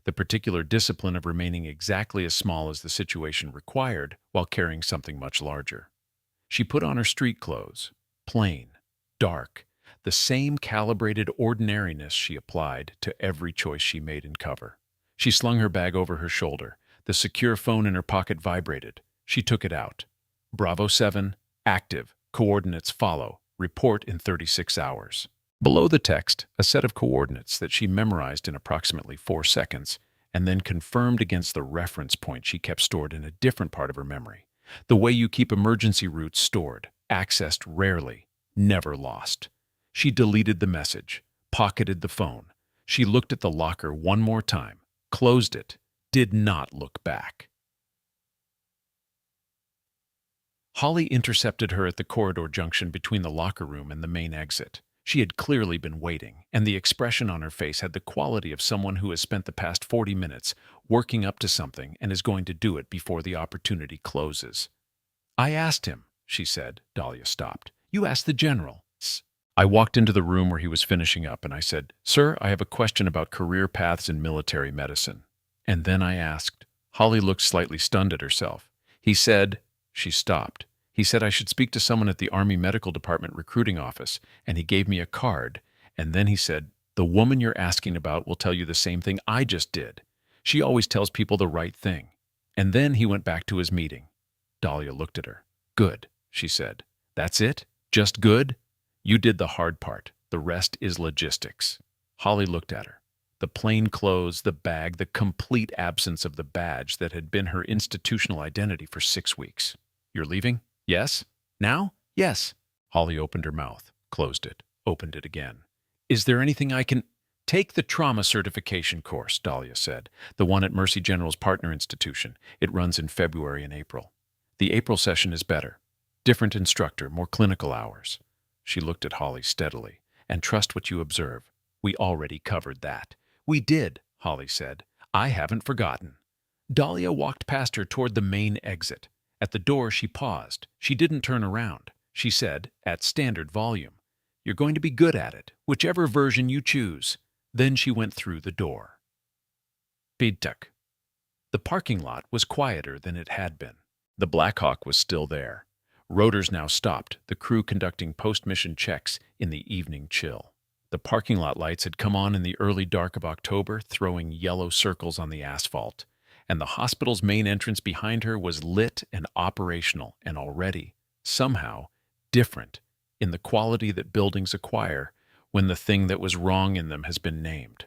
The particular discipline of remaining exactly as small as the situation required while carrying something much larger. She put on her street clothes, plain, dark, the same calibrated ordinariness she applied to every choice she made in cover. She slung her bag over her shoulder. The secure phone in her pocket vibrated. She took it out. Bravo 7, active, coordinates follow, report in 36 hours. Below the text, a set of coordinates that she memorized in approximately 4 seconds and then confirmed against the reference point she kept stored in a different part of her memory. The way you keep emergency routes stored, accessed rarely, never lost. She deleted the message, pocketed the phone. She looked at the locker one more time, closed it, did not look back. Holly intercepted her at the corridor junction between the locker room and the main exit. She had clearly been waiting, and the expression on her face had the quality of someone who has spent the past 40 minutes working up to something and is going to do it before the opportunity closes. "I asked him," she said. Dahlia stopped. "You asked the general." I walked into the room where he was finishing up, and I said, "Sir, I have a question about career paths in military medicine." And then I asked. Holly looked slightly stunned at herself. He said, she stopped. He said I should speak to someone at the Army Medical Department recruiting office, and he gave me a card. And then he said, "The woman you're asking about will tell you the same thing I just did. She always tells people the right thing." And then he went back to his meeting. Dahlia looked at her. "Good," she said. "That's it? Just good? You did the hard part. The rest is logistics." Holly looked at her. The plain clothes, the bag, the complete absence of the badge that had been her institutional identity for 6 weeks. "You're leaving? Yes? Now? Yes." Holly opened her mouth, closed it, opened it again. "Is there anything I can—" "Take the trauma certification course," Dahlia said. "The one at Mercy General's partner institution. It runs in February and April. The April session is better. Different instructor, more clinical hours." She looked at Holly steadily. "And trust what you observe. We already covered that." "We did," Holly said. "I haven't forgotten." Dahlia walked past her toward the main exit. At the door, she paused. She didn't turn around. She said, at standard volume, "You're going to be good at it, whichever version you choose." Then she went through the door. Btch. The parking lot was quieter than it had been. The Black Hawk was still there. Rotors now stopped, the crew conducting post-mission checks in the evening chill. The parking lot lights had come on in the early dark of October, throwing yellow circles on the asphalt, and the hospital's main entrance behind her was lit and operational and already, somehow, different in the quality that buildings acquire when the thing that was wrong in them has been named.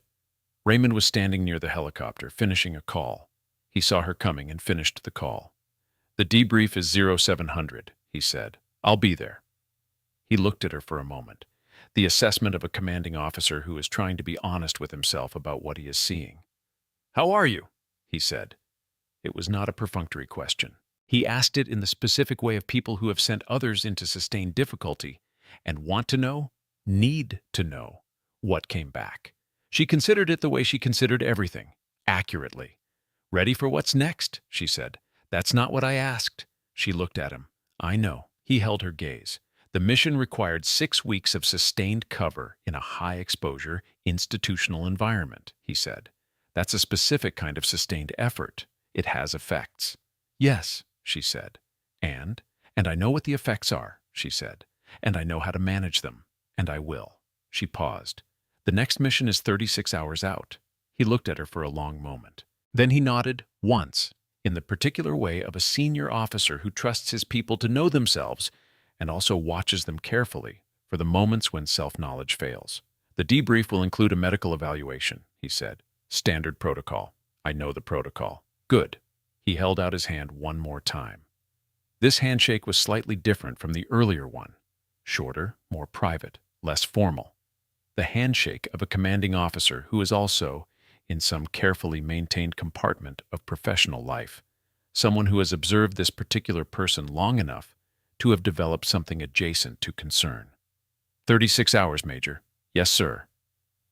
Raymond was standing near the helicopter, finishing a call. He saw her coming and finished the call. "The debrief is 0700, he said. "I'll be there." He looked at her for a moment, the assessment of a commanding officer who is trying to be honest with himself about what he is seeing. "How are you?" he said. It was not a perfunctory question. He asked it in the specific way of people who have sent others into sustained difficulty and want to know, need to know, what came back. She considered it the way she considered everything, accurately. "Ready for what's next?" she said. "That's not what I asked." She looked at him. "I know." He held her gaze. The mission required 6 weeks of sustained cover in a high-exposure, institutional environment, he said. "That's a specific kind of sustained effort. It has effects." "Yes," she said. And I know what the effects are," she said. "And I know how to manage them. And I will." She paused. "The next mission is 36 hours out." He looked at her for a long moment. Then he nodded, once, in the particular way of a senior officer who trusts his people to know themselves and also watches them carefully for the moments when self-knowledge fails. "The debrief will include a medical evaluation," he said. "Standard protocol. I know the protocol." "Good." He held out his hand one more time. This handshake was slightly different from the earlier one. Shorter, more private, less formal. The handshake of a commanding officer who is also in some carefully maintained compartment of professional life. Someone who has observed this particular person long enough to have developed something adjacent to concern. 36 hours, Major." "Yes, sir."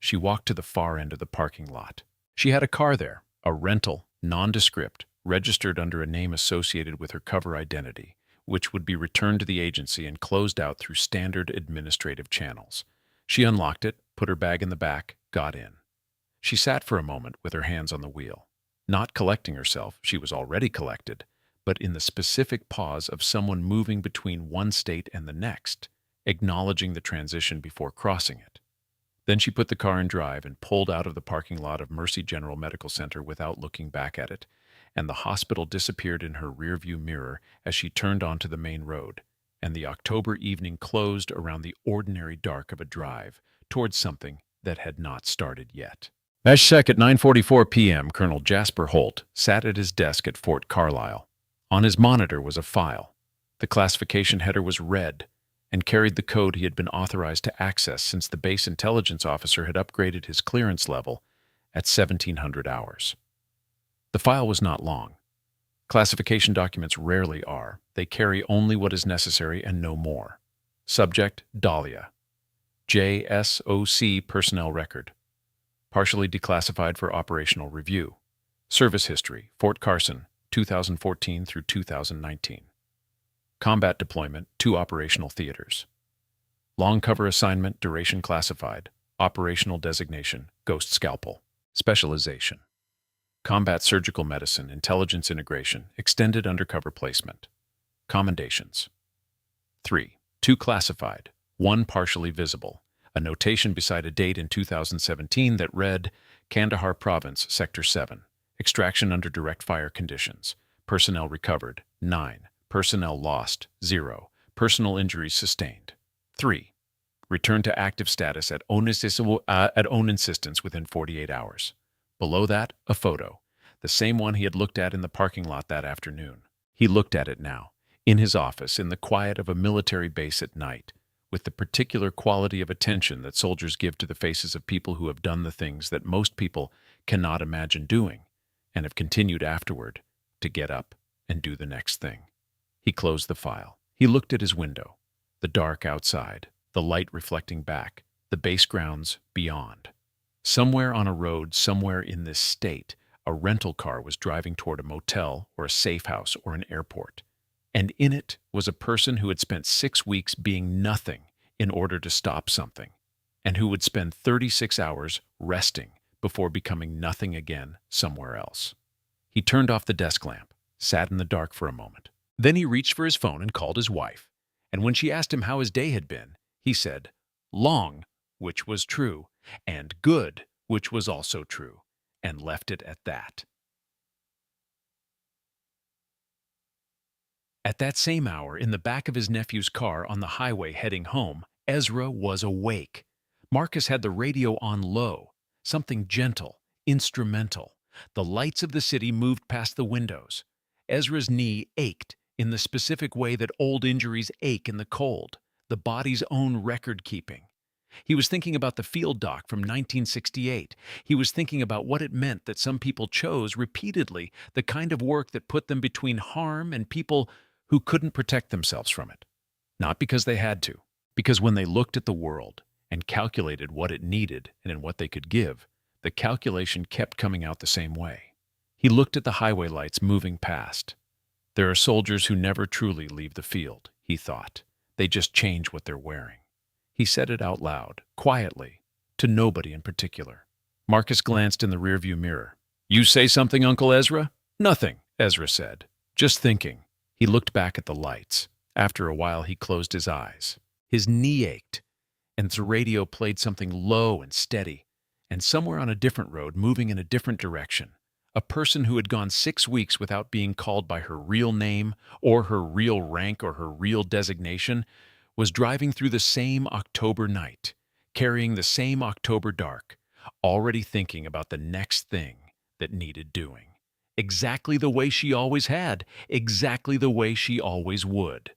She walked to the far end of the parking lot. She had a car there, a rental, nondescript, registered under a name associated with her cover identity, which would be returned to the agency and closed out through standard administrative channels. She unlocked it, put her bag in the back, got in. She sat for a moment with her hands on the wheel. Not collecting herself, she was already collected, but in the specific pause of someone moving between one state and the next, acknowledging the transition before crossing it. Then she put the car in drive and pulled out of the parking lot of Mercy General Medical Center without looking back at it, and the hospital disappeared in her rearview mirror as she turned onto the main road, and the October evening closed around the ordinary dark of a drive towards something that had not started yet. Sec at 9:44 p.m., Colonel Jasper Holt sat at his desk at Fort Carlisle. On his monitor was a file. The classification header was red and carried the code he had been authorized to access since the base intelligence officer had upgraded his clearance level at 1700 hours. The file was not long. Classification documents rarely are. They carry only what is necessary and no more. Subject, Dahlia. JSOC personnel record. Partially declassified for operational review. Service history, Fort Carson, 2014 through 2019. Combat deployment, 2 operational theaters. Long cover assignment, duration classified. Operational designation, Ghost Scalpel. Specialization. Combat surgical medicine, intelligence integration, extended undercover placement. Commendations. 3. 2 classified, 1 partially visible. A notation beside a date in 2017 that read, Kandahar Province, Sector 7. Extraction under direct fire conditions. Personnel recovered, 9. Personnel lost, 0. Personal injuries sustained. 3. Return to active status at own insistence within 48 hours. Below that, a photo, the same one he had looked at in the parking lot that afternoon. He looked at it now, in his office, in the quiet of a military base at night, with the particular quality of attention that soldiers give to the faces of people who have done the things that most people cannot imagine doing, and have continued afterward to get up and do the next thing. He closed the file. He looked at his window, the dark outside, the light reflecting back, the base grounds beyond. Somewhere on a road, somewhere in this state, a rental car was driving toward a motel or a safe house or an airport. And in it was a person who had spent 6 weeks being nothing in order to stop something, and who would spend 36 hours resting before becoming nothing again somewhere else. He turned off the desk lamp, sat in the dark for a moment, Then he reached for his phone and called his wife. And when she asked him how his day had been, he said, "Long," which was true, and "good," which was also true, and left it at that. At that same hour, in the back of his nephew's car on the highway heading home, Ezra was awake. Marcus had the radio on low, something gentle, instrumental. The lights of the city moved past the windows. Ezra's knee ached in the specific way that old injuries ache in the cold, the body's own record-keeping. He was thinking about the field doc from 1968. He was thinking about what it meant that some people chose repeatedly the kind of work that put them between harm and people who couldn't protect themselves from it. Not because they had to, because when they looked at the world and calculated what it needed and in what they could give, the calculation kept coming out the same way. He looked at the highway lights moving past. There are soldiers who never truly leave the field, he thought. They just change what they're wearing. He said it out loud, quietly, to nobody in particular. Marcus glanced in the rearview mirror. "You say something, Uncle Ezra?" "Nothing," Ezra said. "Just thinking." He looked back at the lights. After a while, he closed his eyes. His knee ached, and the radio played something low and steady. And somewhere on a different road, moving in a different direction, a person who had gone 6 weeks without being called by her real name or her real rank or her real designation was driving through the same October night, carrying the same October dark, already thinking about the next thing that needed doing. Exactly the way she always had, exactly the way she always would.